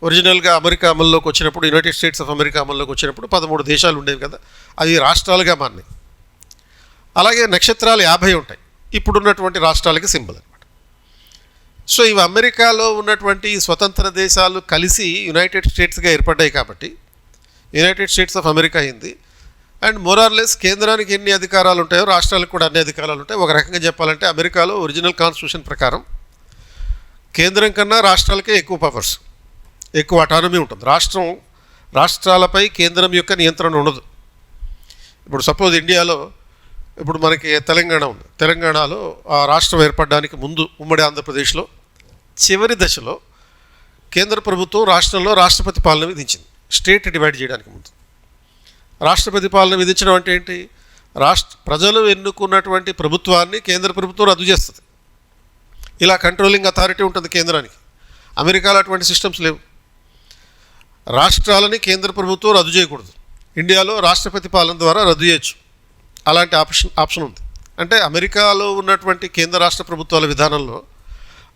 ఒరిజినల్గా అమెరికా అమల్లోకి వచ్చినప్పుడు, యునైటెడ్ స్టేట్స్ ఆఫ్ అమెరికా అమల్లోకి వచ్చినప్పుడు 13 దేశాలు ఉండేవి కదా, అవి రాష్ట్రాలుగా మారినాయి. అలాగే నక్షత్రాలు 50 ఉంటాయి, ఇప్పుడున్నటువంటి రాష్ట్రాలకి సింబల్ అనమాట. సో ఇవి అమెరికాలో ఉన్నటువంటి స్వతంత్ర దేశాలు కలిసి యునైటెడ్ స్టేట్స్గా ఏర్పడ్డాయి కాబట్టి యునైటెడ్ స్టేట్స్ ఆఫ్ అమెరికా అయింది. అండ్ మోరార్లెస్ కేంద్రానికి ఎన్ని అధికారాలు ఉంటాయో రాష్ట్రాలకు కూడా అన్ని అధికారాలు ఉంటాయి. ఒక రకంగా చెప్పాలంటే అమెరికాలో ఒరిజినల్ కాన్స్టిట్యూషన్ ప్రకారం కేంద్రం కన్నా రాష్ట్రాలకే ఎక్కువ పవర్స్, ఎక్కువ అటానమీ ఉంటుంది. రాష్ట్రాలపై కేంద్రం యొక్క నియంత్రణ ఉండదు. ఇప్పుడు సపోజ్ ఇండియాలో ఇప్పుడు మనకి తెలంగాణ ఉంది. తెలంగాణలో ఆ రాష్ట్రం ఏర్పడడానికి ముందు ఉమ్మడి ఆంధ్రప్రదేశ్లో చివరి దశలో కేంద్ర ప్రభుత్వం రాష్ట్రంలో రాష్ట్రపతి పాలన విధించింది. స్టేట్ డివైడ్ చేయడానికి ముందు రాష్ట్రపతి పాలన విధించడం అంటే ఏంటి? ప్రజలు ఎన్నుకున్నటువంటి ప్రభుత్వాన్ని కేంద్ర ప్రభుత్వం రద్దు చేస్తుంది. ఇలా కంట్రోలింగ్ అథారిటీ ఉంటుంది కేంద్రానికి. అమెరికాలో అటువంటి సిస్టమ్స్ లేవు. రాష్ట్రాలని కేంద్ర ప్రభుత్వం రద్దు చేయకూడదు. ఇండియాలో రాష్ట్రపతి పాలన ద్వారా రద్దు చేయొచ్చు. అలాంటి ఆప్షన్ ఉంది. అంటే అమెరికాలో ఉన్నటువంటి కేంద్ర రాష్ట్ర ప్రభుత్వాల విధానంలో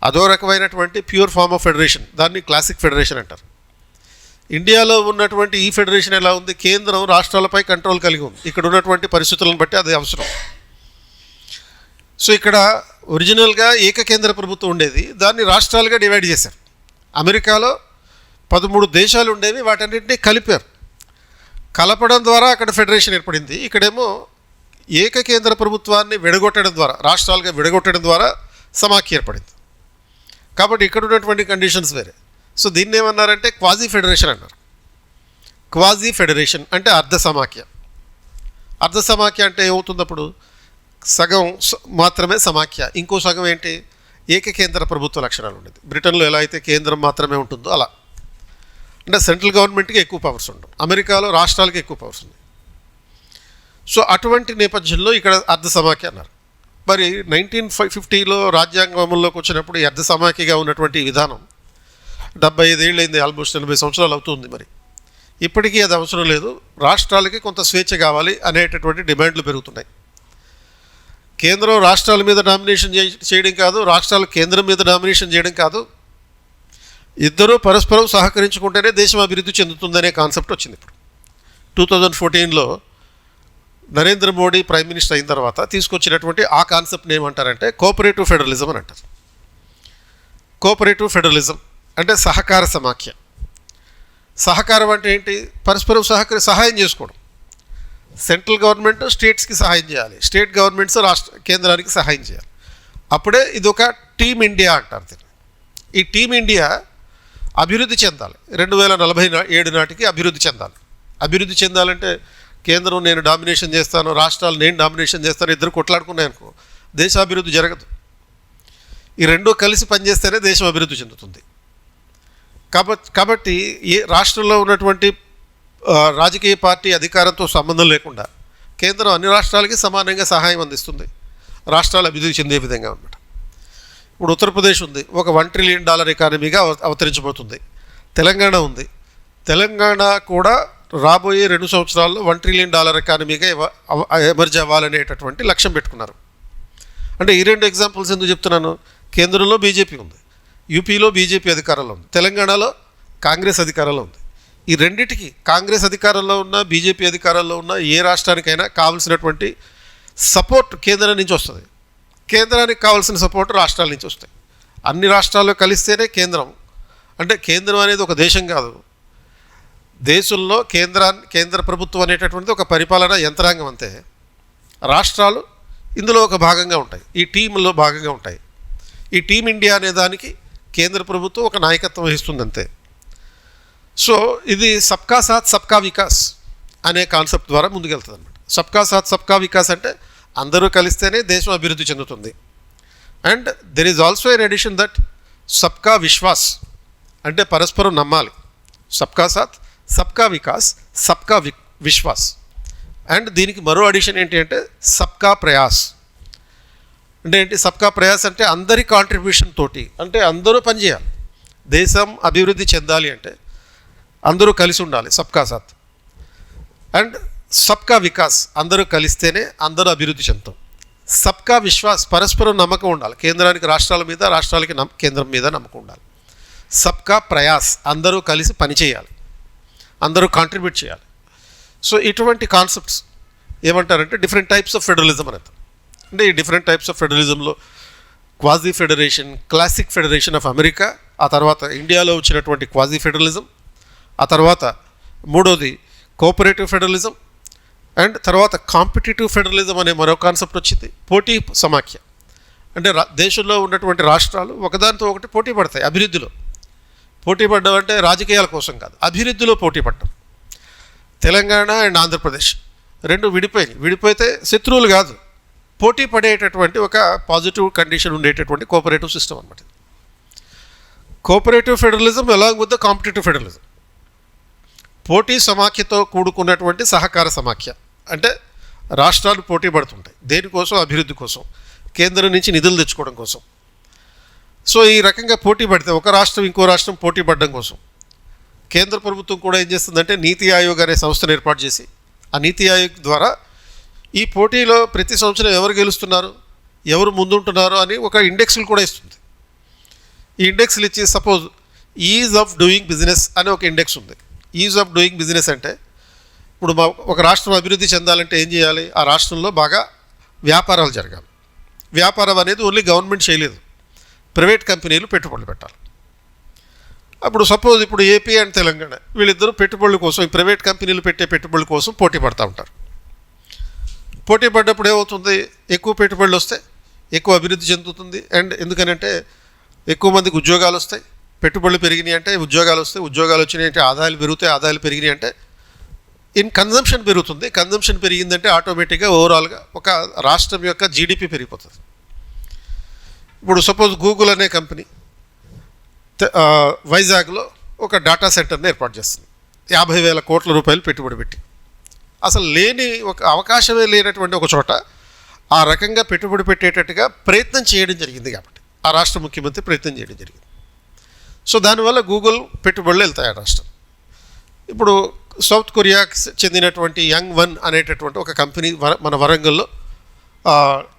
అదో రకమైనటువంటి ప్యూర్ ఫార్మ్ ఆఫ్ ఫెడరేషన్, దాన్ని క్లాసిక్ ఫెడరేషన్ అంటారు. ఇండియాలో ఉన్నటువంటి ఈ ఫెడరేషన్ ఎలా ఉంది? కేంద్రం రాష్ట్రాలపై కంట్రోల్ కలిగి ఉంది. ఇక్కడ ఉన్నటువంటి పరిస్థితులను బట్టి అది అవసరం. సో ఇక్కడ ఒరిజినల్గా ఏకకేంద్ర ప్రభుత్వం ఉండేది, దాన్ని రాష్ట్రాలుగా డివైడ్ చేశారు. అమెరికాలో 13 దేశాలు ఉండేవి, వాటన్నింటినీ కలిపారు. కలపడం ద్వారా అక్కడ ఫెడరేషన్ ఏర్పడింది. ఇక్కడేమో ఏకకేంద్ర ప్రభుత్వాన్ని విడగొట్టడం ద్వారా, రాష్ట్రాలుగా విడగొట్టడం ద్వారా సమాఖ్య ఏర్పడింది. కాబట్టి ఇక్కడ ఉన్నటువంటి కండిషన్స్ వేరే. సో దీన్ని ఏమన్నారంటే క్వాజీ ఫెడరేషన్ అన్నారు. క్వాజీ ఫెడరేషన్ అంటే అర్ధ సమాఖ్య. అర్ధ సమాఖ్య అంటే ఏమవుతుంది? అప్పుడు సగం మాత్రమే సమాఖ్య, ఇంకో సగం ఏంటి? ఏకకేంద్ర ప్రభుత్వ లక్షణాలు ఉండేది. బ్రిటన్లో ఎలా అయితే కేంద్రం మాత్రమే ఉంటుందో అలా. అంటే సెంట్రల్ గవర్నమెంట్కి ఎక్కువ పవర్స్ ఉండవు, అమెరికాలో రాష్ట్రాలకి ఎక్కువ పవర్స్ ఉన్నాయి. సో అటువంటి నేపథ్యంలో ఇక్కడ అర్ధ సమాఖ్య అన్నారు. మరి 1950లో రాజ్యాంగం అమల్లోకి వచ్చినప్పుడు ఈ అర్ధ సమాఖ్యగా ఉన్నటువంటి విధానం 75 ఏళ్ళు అయింది, ఆల్మోస్ట్ 80 సంవత్సరాలు అవుతుంది. మరి ఇప్పటికీ అది అవసరం లేదు, రాష్ట్రాలకి కొంత స్వేచ్ఛ కావాలి అనేటటువంటి డిమాండ్లు పెరుగుతున్నాయి. కేంద్రం రాష్ట్రాల మీద డామినేషన్ చేయడం కాదు, రాష్ట్రాలు కేంద్రం మీద డామినేషన్ చేయడం కాదు, ఇద్దరూ పరస్పరం సహకరించుకుంటేనే దేశం అభివృద్ధి చెందుతుందనే కాన్సెప్ట్ వచ్చింది. ఇప్పుడు 2014లో నరేంద్ర మోడీ ప్రైమ్ మినిస్టర్ అయిన తర్వాత తీసుకొచ్చినటువంటి ఆ కాన్సెప్ట్ని ఏమంటారంటే కోఆపరేటివ్ ఫెడరలిజం అని అంటారు. కోఆపరేటివ్ ఫెడరలిజం అంటే సహకార సమాఖ్య. సహకారం అంటే ఏంటి? పరస్పరం సహాయం చేసుకోవడం. సెంట్రల్ గవర్నమెంట్ స్టేట్స్కి సహాయం చేయాలి, స్టేట్ గవర్నమెంట్స్ కేంద్రానికి సహాయం చేయాలి. అప్పుడే ఇది ఒక టీమ్ ఇండియా అంటారు దీన్ని. ఈ టీమ్ ఇండియా అభివృద్ధి చెందాలి, 2047 నాటికి అభివృద్ధి చెందాలి. అభివృద్ధి చెందాలంటే కేంద్రం నేను డామినేషన్ చేస్తాను, రాష్ట్రాలు నేను డామినేషన్ చేస్తాను, ఇద్దరు కొట్లాడుకున్నాయనుకో దేశాభివృద్ధి జరగదు. ఈ రెండూ కలిసి పనిచేస్తేనే దేశం అభివృద్ధి చెందుతుంది. కాబట్టి ఏ రాష్ట్రంలో ఉన్నటువంటి రాజకీయ పార్టీ అధికారంతో సంబంధం లేకుండా కేంద్రం అన్ని రాష్ట్రాలకి సమానంగా సహాయం అందిస్తుంది, రాష్ట్రాలు అభివృద్ధి చెందే విధంగా అన్నమాట. ఇప్పుడు ఉత్తరప్రదేశ్ ఉంది, ఒక $1 ట్రిలియన్ ఎకానమీగా అవతరించబోతుంది. తెలంగాణ ఉంది, తెలంగాణ కూడా రాబోయే 2 సంవత్సరాల్లో $1 ట్రిలియన్ ఎకానమీగా ఎమర్జ్ అవ్వాలనేటటువంటి లక్ష్యం పెట్టుకున్నారు. అంటే ఈ 2 ఎగ్జాంపుల్స్ ఎందుకు చెప్తున్నాను? కేంద్రంలో బీజేపీ ఉంది, యూపీలో బీజేపీ అధికారంలో ఉంది, తెలంగాణలో కాంగ్రెస్ అధికారంలో ఉంది. ఈ రెండిటికి కాంగ్రెస్ అధికారంలో ఉన్న, బీజేపీ అధికారంలో ఉన్న ఏ రాష్ట్రానికైనా కావాల్సినటువంటి సపోర్ట్ కేంద్రం నుంచి వస్తుంది. కేంద్రానికి కావాల్సిన సపోర్ట్ రాష్ట్రాల నుంచి వస్తాయి. అన్ని రాష్ట్రాల్లో కలిస్తేనే కేంద్రం. అంటే కేంద్రం అనేది ఒక దేశం కాదు, దేశంలో కేంద్ర ప్రభుత్వం అనేటటువంటిది ఒక పరిపాలనా యంత్రాంగం అంతే. రాష్ట్రాలు ఇందులో ఒక భాగంగా ఉంటాయి, ఈ టీంలో భాగంగా ఉంటాయి. ఈ టీం ఇండియా అనే దానికి కేంద్ర ప్రభుత్వం ఒక నాయకత్వం వహిస్తుంది అంతే. సో ఇది సబ్కా సాత్ సబ్కా వికాస్ అనే కాన్సెప్ట్ ద్వారా ముందుకెళ్తుంది అనమాట. సబ్కా సాత్ సబ్కా వికాస్ అంటే అందరూ కలిస్తేనే దేశం అభివృద్ధి చెందుతుంది. And there is also an addition that సబ్కా విశ్వాస్ అంటే పరస్పరం నమ్మాలి. సబ్కా సాత్ సబ్కా వికాస్ సబ్కా విశ్వాస్. అండ్ దీనికి మరో అడిషన్ ఏంటి అంటే సబ్కా ప్రయాస్. అంటే ఏంటి సబ్కా ప్రయాస్ అంటే అందరి కాంట్రిబ్యూషన్ తోటి, అంటే అందరూ పనిచేయాలి. దేశం అభివృద్ధి చెందాలి అంటే అందరూ కలిసి ఉండాలి, సబ్కా సాత్. అండ్ సబ్కా వికాస్ అందరూ కలిస్తేనే అందరూ అభివృద్ధి చెందుతాం. సబ్కా విశ్వాస్ పరస్పరం నమ్మకం ఉండాలి, కేంద్రానికి రాష్ట్రాల మీద, రాష్ట్రాలకి కేంద్రం మీద నమ్మకం ఉండాలి. సబ్కా ప్రయాస్ అందరూ కలిసి పనిచేయాలి, అందరూ కాంట్రిబ్యూట్ చేయాలి. సో ఇటువంటి కాన్సెప్ట్స్ ఏమంటారంటే డిఫరెంట్ టైప్స్ ఆఫ్ ఫెడరలిజం అనేది. అంటే ఈ డిఫరెంట్ టైప్స్ ఆఫ్ ఫెడరలిజంలో quasi federation, classic federation of America, ఆ తర్వాత ఇండియాలో వచ్చినటువంటి క్వాజీ ఫెడరలిజం, ఆ తర్వాత మూడోది కోఆపరేటివ్ ఫెడరలిజం, అండ్ తర్వాత కాంపిటేటివ్ ఫెడరలిజం అనే మరో కాన్సెప్ట్ వచ్చింది. పోటీ సమాఖ్య అంటే దేశంలో ఉన్నటువంటి రాష్ట్రాలు ఒకదానితో ఒకటి పోటీ పడతాయి అభివృద్ధిలో. పోటీ పడ్డం అంటే రాజకీయాల కోసం కాదు, అభివృద్ధిలో పోటీ పడ్డం. తెలంగాణ అండ్ ఆంధ్రప్రదేశ్ రెండు విడిపోయితే శత్రువులు కాదు, పోటీ పడేటటువంటి ఒక పాజిటివ్ కండిషన్ ఉండేటటువంటి కోఆపరేటివ్ సిస్టమ్ అనమాట. Cooperative federalism along with the competitive federalism. పోటీ సమాఖ్యతో కూడుకున్నటువంటి సహకార సమాఖ్య అంటే రాష్ట్రాలు పోటీ పడుతుంటాయి దేనికోసం? అభివృద్ధి కోసం, కేంద్రం నుంచి నిధులు తెచ్చుకోవడం కోసం. సో ఈ రకంగా పోటీ పడితే ఒక రాష్ట్రం ఇంకో రాష్ట్రం పోటీ పడడం కోసం కేంద్ర ప్రభుత్వం కూడా ఏం చేస్తుందంటే నీతి ఆయోగ్ అనే సంస్థను ఏర్పాటు చేసి, ఆ నీతి ఆయోగ్ ద్వారా ఈ పోటీలో ప్రతి సంవత్సరం ఎవరు గెలుస్తున్నారు, ఎవరు ముందుంటున్నారు అని ఒక ఇండెక్స్లు కూడా ఇస్తుంది. ఈ ఇండెక్స్లు ఇచ్చి suppose is of doing business అనే ఒక ఇండెక్స్ ఉంది. ఈజ్ ఆఫ్ డూయింగ్ బిజినెస్ అంటే ఇప్పుడు ఒక రాష్ట్రం అభివృద్ధి చెందాలంటే ఏం చేయాలి? ఆ రాష్ట్రంలో బాగా వ్యాపారాలు జరగాలి. వ్యాపారం అనేది ఓన్లీ గవర్నమెంట్ చేయలేదు, ప్రైవేట్ కంపెనీలు పెట్టుబడులు పెట్టాలి. అప్పుడు సపోజ్ ఇప్పుడు ఏపీ అండ్ తెలంగాణ వీళ్ళిద్దరూ పెట్టుబడుల కోసం, ఈ ప్రైవేట్ కంపెనీలు పెట్టే పెట్టుబడుల కోసం పోటీ పడుతూ ఉంటారు. పోటీ పడ్డప్పుడు ఏమవుతుంది? ఎక్కువ పెట్టుబడులు వస్తే ఎక్కువ అభివృద్ధి చెందుతుంది. అండ్ ఎందుకనంటే ఎక్కువ మందికి ఉద్యోగాలు వస్తాయి, పెట్టుబడులు పెరిగినాయి అంటే ఉద్యోగాలు వస్తాయి, ఉద్యోగాలు వచ్చినాయి అంటే ఆదాయాలు పెరుగుతాయి, ఆదాయాలు పెరిగినాయి అంటే కన్జంప్షన్ పెరుగుతుంది. కన్జంప్షన్ పెరిగిందంటే ఆటోమేటిక్గా ఓవరాల్గా ఒక రాష్ట్రం యొక్క జీడిపి పెరిగిపోతుంది. ఇప్పుడు సపోజ్ గూగుల్ అనే కంపెనీ వైజాగ్లో ఒక డేటా సెంటర్ని ఏర్పాటు చేస్తుంది, 50,000 కోట్ల రూపాయలు పెట్టుబడి పెట్టి. అసలు లేని ఒక అవకాశమే లేనటువంటి ఒక చోట ఆ రకంగా పెట్టుబడి పెట్టేటట్టుగా ప్రయత్నం చేయడం జరిగింది. కాబట్టి ఆ రాష్ట్ర ముఖ్యమంత్రి ప్రయత్నం చేయడం జరిగింది. సో దానివల్ల గూగుల్ పెట్టుబడులు వెళ్తాయి ఆ రాష్ట్రం. ఇప్పుడు సౌత్ కొరియాకి చెందినటువంటి యంగ్ వన్ అనేటటువంటి ఒక కంపెనీ మన వరంగల్లో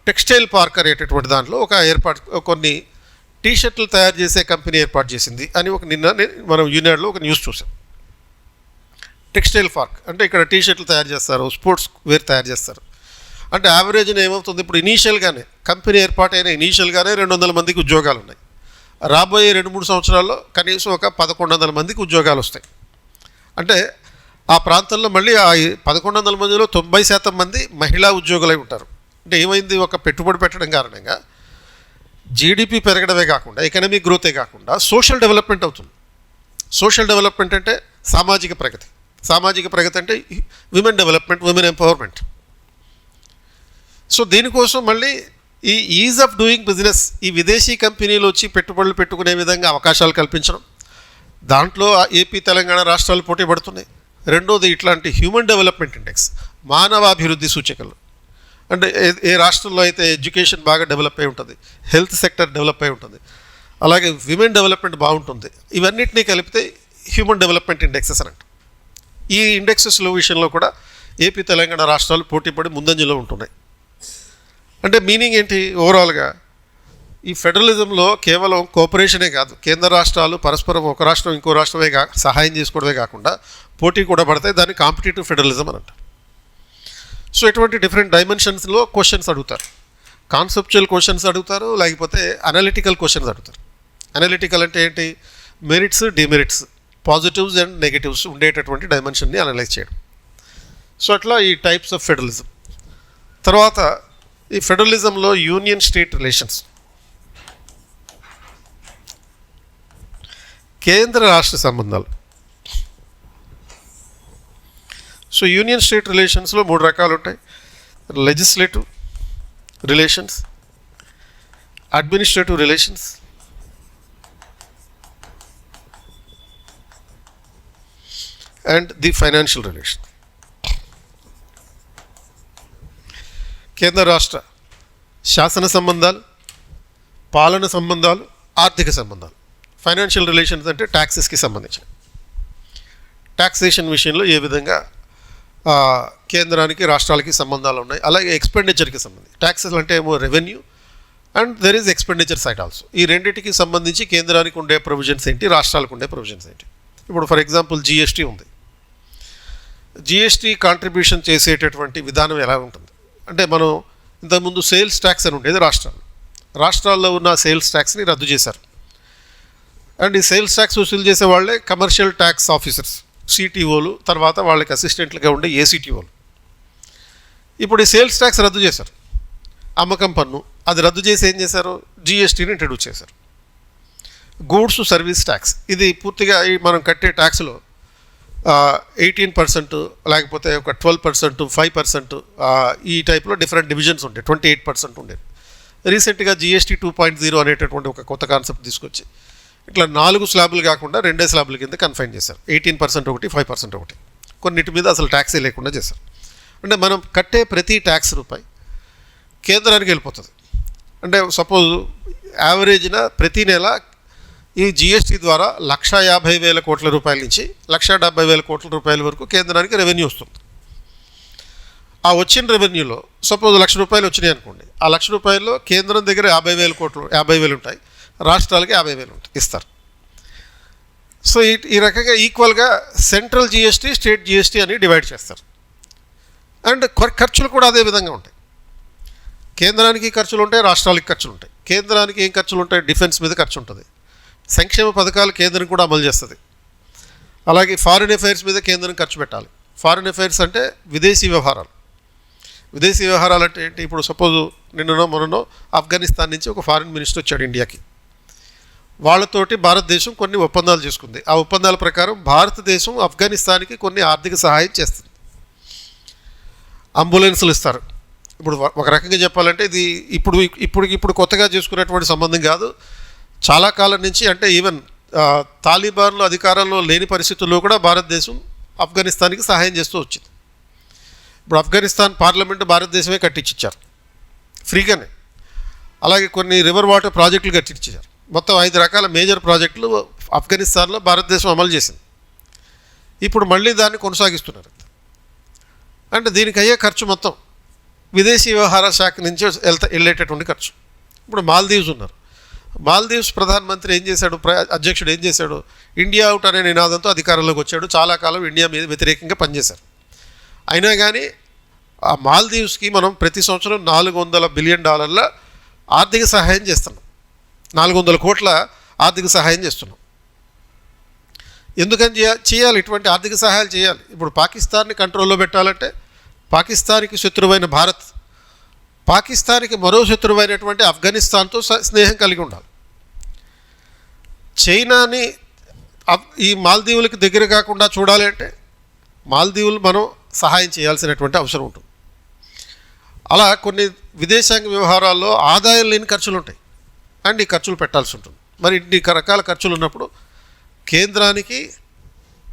టెక్స్టైల్ పార్క్ అనేటటువంటి దాంట్లో కొన్ని టీషర్ట్లు తయారు చేసే కంపెనీ ఏర్పాటు చేసింది అని నిన్న మనం యూనియన్లో ఒక న్యూస్ చూసాం. టెక్స్టైల్ పార్క్ అంటే ఇక్కడ టీషర్ట్లు తయారు చేస్తారు, స్పోర్ట్స్ వేర్ తయారు చేస్తారు. అంటే యావరేజ్న ఏమవుతుంది? ఇప్పుడు ఇనీషియల్గానే కంపెనీ ఏర్పాటైన ఇనీషియల్గానే 200 మందికి ఉద్యోగాలు ఉన్నాయి. రాబోయే 2-3 సంవత్సరాల్లో కనీసం ఒక 1,100 మందికి ఉద్యోగాలు వస్తాయి. అంటే ఆ ప్రాంతంలో మళ్ళీ ఆ 1,100 మందిలో 90% మంది మహిళా ఉద్యోగులై ఉంటారు. అంటే ఏమైంది? ఒక పెట్టుబడి పెట్టడం కారణంగా జీడిపి పెరగడమే కాకుండా, ఎకనామిక్ గ్రోతే కాకుండా సోషల్ డెవలప్మెంట్ అవుతుంది. సోషల్ డెవలప్మెంట్ అంటే సామాజిక ప్రగతి, సామాజిక ప్రగతి అంటే women development, women empowerment. So దీనికోసం మళ్ళీ ఈ ఈజ్ ఆఫ్ డూయింగ్ బిజినెస్, ఈ విదేశీ కంపెనీలు వచ్చి పెట్టుబడులు పెట్టుకునే విధంగా అవకాశాలు కల్పించడం, దాంట్లో ఏపీ తెలంగాణ రాష్ట్రాలు పోటీ పడుతున్నాయి. రెండోది ఇట్లాంటి హ్యూమన్ డెవలప్మెంట్ ఇండెక్స్, మానవాభివృద్ధి సూచికలు. అంటే ఏ రాష్ట్రంలో అయితే ఎడ్యుకేషన్ బాగా డెవలప్ అయి ఉంటుంది, హెల్త్ సెక్టర్ డెవలప్ అయి ఉంటుంది, అలాగే విమెన్ డెవలప్మెంట్ బాగుంటుంది, ఇవన్నిటినీ కలిపితే హ్యూమన్ డెవలప్మెంట్ ఇండెక్సెస్ అని అంటాం. ఈ ఇండెక్సెస్లో విషయంలో కూడా ఏపీ తెలంగాణ రాష్ట్రాలు పోటీపడి ముందంజలో ఉంటున్నాయి. అంటే మీనింగ్ ఏంటి? ఓవరాల్గా ఈ ఫెడరలిజంలో కేవలం కోఆపరేషనే కాదు, కేంద్ర రాష్ట్రాలు పరస్పరం ఒక రాష్ట్రం ఇంకో రాష్ట్రమే సహాయం చేసుకోవడమే కాకుండా పోటీ కూడా పడతాయి. దాన్ని కాంపిటేటివ్ ఫెడరలిజం అని అంటారు. సో ఇటువంటి డిఫరెంట్ డైమెన్షన్స్లో క్వశ్చన్స్ అడుగుతారు. కాన్సెప్చువల్ క్వశ్చన్స్ అడుగుతారు, లేకపోతే అనలిటికల్ క్వశ్చన్స్ అడుగుతారు. అనలిటికల్ అంటే ఏంటి? Merits, demerits, positives and negatives ఉండేటటువంటి డైమెన్షన్ని అనలైజ్ చేయడం. సో అట్లా ఈ టైప్స్ ఆఫ్ ఫెడరలిజం. తర్వాత ఈ ఫెడరలిజంలో యూనియన్ స్టేట్ రిలేషన్స్, కేంద్ర రాష్ట్ర సంబంధాలు. సో యూనియన్ స్టేట్ రిలేషన్స్లో 3 రకాలు ఉంటాయి. Legislative relations, administrative relations, and the financial relation. కేంద్ర రాష్ట్ర శాసన సంబంధాలు, పాలన సంబంధాలు, ఆర్థిక సంబంధాలు. ఫైనాన్షియల్ రిలేషన్స్ అంటే ట్యాక్సెస్కి సంబంధించిన ట్యాక్సేషన్ విషయంలో ఏ విధంగా కేంద్రానికి రాష్ట్రాలకి సంబంధాలు ఉన్నాయి. అలాగే ఎక్స్పెండిచర్కి సంబంధించి ట్యాక్సెస్ అంటే ఏమో revenue and there is expenditure side also. ఈ రెండింటికి సంబంధించి కేంద్రానికి ఉండే ప్రొవిజన్స్ ఏంటి, రాష్ట్రాలకు ఉండే ప్రొవిజన్స్ ఏంటి. ఇప్పుడు ఫర్ ఎగ్జాంపుల్ జిఎస్టీ ఉంది. జిఎస్టీ కాంట్రిబ్యూషన్ చేసేటటువంటి విధానం ఎలా ఉంటుంది అంటే, మనం ఇంతకుముందు సేల్స్ ట్యాక్స్ అని ఉండేది రాష్ట్రాల్లో ఉన్న సేల్స్ ట్యాక్స్ని రద్దు చేశారు. అండ్ ఈ సేల్స్ ట్యాక్స్ వసూలు చేసే వాళ్ళే కమర్షియల్ ట్యాక్స్ ఆఫీసర్స్, సిటీఓలు, తర్వాత వాళ్ళకి అసిస్టెంట్లుగా ఉండే ఏసీటీఓలు. ఇప్పుడు ఈ సేల్స్ ట్యాక్స్ రద్దు చేశారు, అమ్మకం పన్ను. అది రద్దు చేసి ఏం చేశారు? జిఎస్టీని ఇంట్రడ్యూస్ చేశారు. గూడ్స్ సర్వీస్ ట్యాక్స్, ఇది పూర్తిగా మనం కట్టే ట్యాక్స్లో 18%, లేకపోతే ఒక 12%, 5%, ఈ టైప్లో డిఫరెంట్ డివిజన్స్ ఉంటాయి. 28% ఉండేది. రీసెంట్గా జిఎస్టీ 2.0 అనేటటువంటి ఒక కొత్త కాన్సెప్ట్ తీసుకొచ్చి ఇట్లా 4 స్లాబులు కాకుండా 2 స్లాబుల కింద కన్ఫైన్ చేశారు. 18% ఒకటి, 5% ఒకటి. కొన్నిటి మీద అసలు ట్యాక్సే లేకుండా చేశారు. అంటే మనం కట్టే ప్రతి ట్యాక్స్ రూపాయి కేంద్రానికి వెళ్ళిపోతుంది. అంటే సపోజ్ యావరేజ్న ప్రతి నెల ఈ జిఎస్టీ ద్వారా 1,50,000 కోట్ల రూపాయల నుంచి 1,70,000 కోట్ల రూపాయల వరకు కేంద్రానికి రెవెన్యూ వస్తుంది. ఆ వచ్చిన రెవెన్యూలో సపోజ్ 1,00,000 రూపాయలు వచ్చినాయి అనుకోండి, ఆ 1,00,000 రూపాయల్లో కేంద్రం దగ్గర 50,000 కోట్లు, 50,000 ఉంటాయి, రాష్ట్రాలకి 50,000 ఉంటాయి, ఇస్తారు. సో ఈ రకంగా ఈక్వల్గా సెంట్రల్ జిఎస్టీ, స్టేట్ జిఎస్టీ అని డివైడ్ చేస్తారు. అండ్ ఖర్చులు కూడా అదే విధంగా ఉంటాయి. కేంద్రానికి ఖర్చులు ఉంటాయి, రాష్ట్రాలకి ఖర్చులు ఉంటాయి. కేంద్రానికి ఏం ఖర్చులు ఉంటాయి? డిఫెన్స్ మీద ఖర్చు ఉంటుంది. సంక్షేమ పథకాలు కేంద్రం కూడా అమలు చేస్తుంది. అలాగే ఫారిన్ అఫైర్స్ మీద కేంద్రం ఖర్చు పెట్టాలి. ఫారిన్ అఫైర్స్ అంటే విదేశీ వ్యవహారాలు. విదేశీ వ్యవహారాలు అంటే ఏంటి? ఇప్పుడు సపోజ్ నిన్ననో మొన్ననో ఆఫ్ఘనిస్తాన్ నుంచి ఒక ఫారిన్ మినిస్టర్ వచ్చాడు ఇండియాకి. వాళ్ళతోటి భారతదేశం కొన్ని ఒప్పందాలు చేసుకుంది. ఆ ఒప్పందాల ప్రకారం భారతదేశం ఆఫ్ఘనిస్తాన్కి కొన్ని ఆర్థిక సహాయం చేస్తుంది. అంబులెన్సులు ఇస్తారు. ఇప్పుడు ఒక రకంగా చెప్పాలంటే ఇది ఇప్పుడు కొత్తగా చేసుకున్నటువంటి సంబంధం కాదు. చాలా కాలం నుంచి, అంటే ఈవెన్ తాలిబాన్లు అధికారంలో లేని పరిస్థితుల్లో కూడా భారతదేశం ఆఫ్ఘనిస్తాన్కి సహాయం చేస్తూ వచ్చింది. ఇప్పుడు ఆఫ్ఘనిస్తాన్ పార్లమెంటు భారతదేశమే కట్టించారు ఫ్రీగానే. అలాగే కొన్ని రివర్ వాటర్ ప్రాజెక్టులు కట్టించారు. మొత్తం 5 రకాల మేజర్ ప్రాజెక్టులు ఆఫ్ఘనిస్తాన్లో భారతదేశం అమలు చేసింది. ఇప్పుడు మళ్ళీ దాన్ని కొనసాగిస్తున్నారు. అంటే దీనికి అయ్యే ఖర్చు మొత్తం విదేశీ వ్యవహారాల శాఖ నుంచి వెళ్ళేటటువంటి ఖర్చు. ఇప్పుడు మాల్దీవ్స్ ఉన్నారు. మాల్దీవ్స్ ప్రధానమంత్రి ఏం చేశాడు, అధ్యక్షుడు ఏం చేశాడు? ఇండియా అవుట్ అనే నినాదంతో అధికారంలోకి వచ్చాడు. చాలా కాలం ఇండియా మీద వ్యతిరేకంగా పనిచేశారు. అయినా కానీ ఆ మాల్దీవ్స్కి మనం ప్రతి సంవత్సరం $400 బిలియన్ ఆర్థిక సహాయం చేస్తున్నాం. 400 కోట్ల ఆర్థిక సహాయం చేస్తున్నాం. ఎందుకని చేయాలి? ఇటువంటి ఆర్థిక సహాయాలు చేయాలి. ఇప్పుడు పాకిస్తాన్ని కంట్రోల్లో పెట్టాలంటే పాకిస్తాన్కి శత్రువైన భారత్, పాకిస్తాన్కి మరో శత్రువైనటువంటి ఆఫ్ఘనిస్తాన్తో స్నేహం కలిగి ఉండాలి. చైనాని ఈ మాల్దీవులకి దగ్గర కాకుండా చూడాలి అంటే మాల్దీవులు మనం సహాయం చేయాల్సినటువంటి అవసరం ఉంటుంది. అలా కొన్ని విదేశాంగ వ్యవహారాల్లో ఆదాయం లేని ఖర్చులు ఉంటాయి అండ్ ఈ ఖర్చులు పెట్టాల్సి ఉంటుంది. మరి ఇన్ని రకాల ఖర్చులు ఉన్నప్పుడు కేంద్రానికి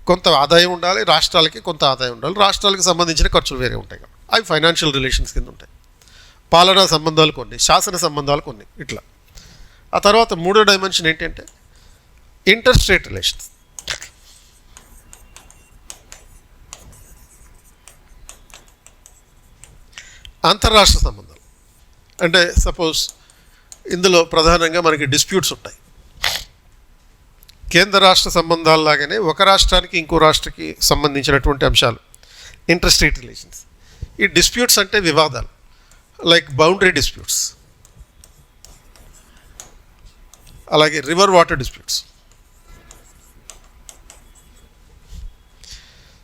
కొంత ఆదాయం ఉండాలి, రాష్ట్రాలకి కొంత ఆదాయం ఉండాలి. రాష్ట్రాలకు సంబంధించిన ఖర్చులు వేరే ఉంటాయి కాబట్టి అవి ఫైనాన్షియల్ రిలేషన్స్ కింద ఉంటాయి. పాలనా సంబంధాలు కొన్ని, శాసన సంబంధాలు కొన్ని, ఇట్లా. ఆ తర్వాత 3వ డైమెన్షన్ ఏంటంటే ఇంటర్ స్టేట్ రిలేషన్స్. అంతర్రాష్ట్ర సంబంధాలు అంటే సపోజ్ ఇందులో ప్రధానంగా మనకి డిస్ప్యూట్స్ ఉంటాయి. కేంద్ర రాష్ట్ర సంబంధాల్లాగానే ఒక రాష్ట్రానికి ఇంకో రాష్ట్రకి సంబంధించినటువంటి అంశాలు ఇంటర్ స్టేట్ రిలేషన్స్. ఈ డిస్ప్యూట్స్ అంటే వివాదాలు, లైక్ బౌండరీ డిస్ప్యూట్స్, అలాగే రివర్ వాటర్ డిస్ప్యూట్స్,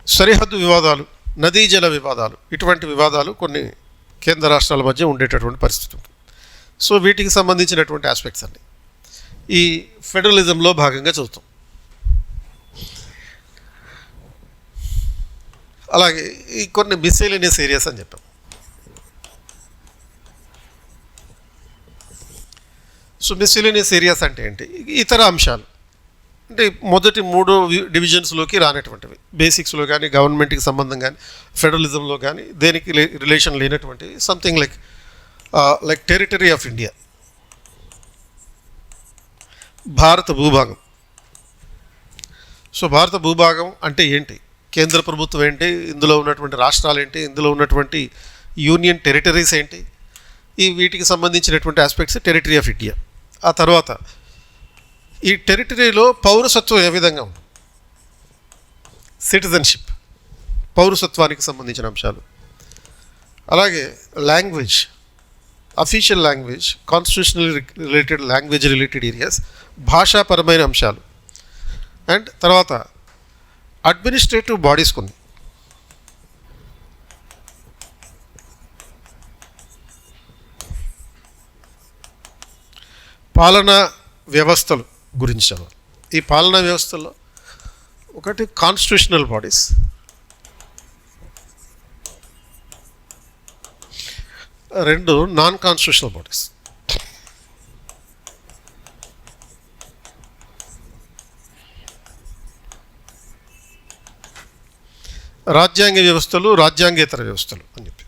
సరిహద్దు వివాదాలు, నదీ జల వివాదాలు. ఇటువంటి వివాదాలు కొన్ని కేంద్ర రాష్ట్రాల మధ్య ఉండేటటువంటి పరిస్థితి ఉంటుంది. సో వీటికి సంబంధించినటువంటి ఆస్పెక్ట్స్ అన్ని ఈ ఫెడరలిజంలో భాగంగా చదువుతాం. అలాగే ఈ కొన్ని మిస్సెలేనియస్ ఏరియాస్ అని చెప్పాం. సో మిస్సెలేనియస్ ఏరియాస్ అంటే ఏంటి? ఇతర అంశాలు అంటే మొదటి 3 డివిజన్స్లోకి రానటువంటివి, బేసిక్స్లో కానీ గవర్నమెంట్కి సంబంధం కానీ ఫెడరలిజంలో కానీ దేనికి రిలేషన్ లేనటువంటివి. Something like territory of India, భారత భూభాగం. సో భారత భూభాగం అంటే ఏంటి, కేంద్ర ప్రభుత్వం ఏంటి, ఇందులో ఉన్నటువంటి రాష్ట్రాలు ఏంటి, ఇందులో ఉన్నటువంటి యూనియన్ టెరిటరీస్ ఏంటి, ఈ వీటికి సంబంధించినటువంటి ఆస్పెక్ట్స్ టెరిటరీ ఆఫ్ ఇండియా. ఆ తర్వాత ఈ టెరిటరీలో పౌరసత్వం ఏ విధంగా ఉంది, సిటిజన్షిప్, పౌరసత్వానికి సంబంధించిన అంశాలు. అలాగే language, official language, constitutional related language related areas, భాషాపరమైన అంశాలు. అండ్ తర్వాత అడ్మినిస్ట్రేటివ్ బాడీస్ కొన్ని, పాలనా వ్యవస్థలు గురించి చదవాలి. ఈ పాలనా వ్యవస్థల్లో ఒకటి కాన్స్టిట్యూషనల్ బాడీస్, రెండు నాన్ కాన్స్టిట్యూషనల్ బాడీస్. రాజ్యాంగ వ్యవస్థలు, రాజ్యాంగేతర వ్యవస్థలు అని చెప్పి.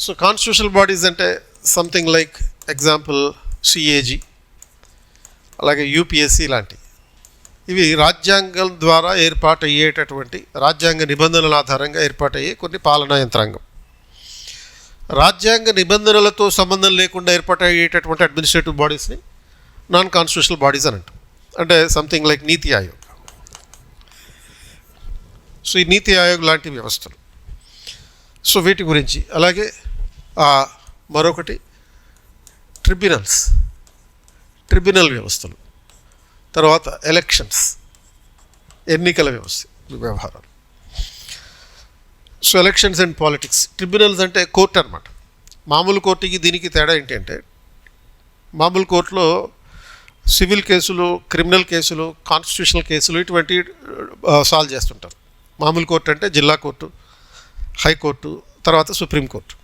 సో కాన్స్టిట్యూషనల్ బాడీస్ అంటే సంథింగ్ లైక్ ఎగ్జాంపుల్ సిఏజీ, అలాగే యూపీఎస్సీ లాంటివి. ఇవి రాజ్యాంగం ద్వారా ఏర్పాటయ్యేటటువంటి, రాజ్యాంగ నిబంధనల ఆధారంగా ఏర్పాటయ్యే కొన్ని పాలనా యంత్రాంగం. రాజ్యాంగ నిబంధనలతో సంబంధం లేకుండా ఏర్పాటయ్యేటటువంటి అడ్మినిస్ట్రేటివ్ బాడీస్ని నాన్ కాన్స్టిట్యూషనల్ బాడీస్ అని అంటాం. అంటే సంథింగ్ లైక్ నీతి ఆయోగ్. సో ఈ నీతి ఆయోగ్ లాంటి వ్యవస్థలు. సో వీటి గురించి. అలాగే మరొకటి ట్రిబ్యునల్ వ్యవస్థలు. తర్వాత ఎలక్షన్స్, ఎన్నికల వ్యవహారాలు. So elections and politics. Tribunals అంటే కోర్టు అనమాట. మామూలు కోర్టుకి దీనికి తేడా ఏంటంటే, మామూలు కోర్టులో సివిల్ కేసులు, క్రిమినల్ కేసులు, కాన్స్టిట్యూషనల్ కేసులు ఇటువంటి సాల్వ్ చేస్తుంటారు. మామూలు కోర్టు అంటే జిల్లా కోర్టు, హైకోర్టు, తర్వాత సుప్రీంకోర్టు.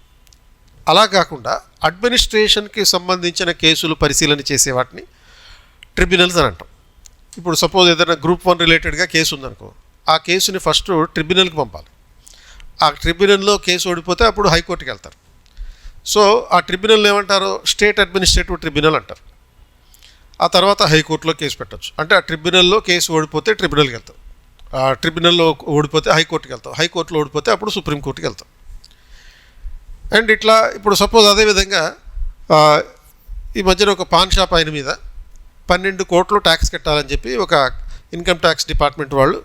అలా కాకుండా అడ్మినిస్ట్రేషన్కి సంబంధించిన కేసులు పరిశీలన చేసే వాటిని ట్రిబ్యునల్స్ అని అంటాం. ఇప్పుడు సపోజ్ ఏదైనా గ్రూప్ 1 రిలేటెడ్గా కేసు ఉందనుకో, ఆ కేసుని ఫస్ట్ ట్రిబ్యునల్కి పంపాలి. ఆ ట్రిబ్యునల్లో కేసు ఓడిపోతే అప్పుడు హైకోర్టుకి వెళ్తారు. సో ఆ ట్రిబ్యునల్ ఏమంటారు, స్టేట్ అడ్మినిస్ట్రేటివ్ ట్రిబ్యునల్ అంటారు. ఆ తర్వాత హైకోర్టులో కేసు పెట్టచ్చు. అంటే ఆ ట్రిబ్యునల్లో కేసు ఓడిపోతే ట్రిబ్యునల్కి వెళ్తాం, ఆ ట్రిబ్యునల్లో ఓడిపోతే హైకోర్టుకి వెళ్తాం, హైకోర్టులో ఓడిపోతే అప్పుడు సుప్రీంకోర్టుకి వెళ్తాం. అండ్ ఇట్లా ఇప్పుడు సపోజ్ అదేవిధంగా ఈ మధ్యన ఒక పాన్ షాప్ ఆయన మీద 12 కోట్లు ట్యాక్స్ కట్టాలని చెప్పి ఒక ఇన్కమ్ ట్యాక్స్ డిపార్ట్మెంట్ వాళ్ళు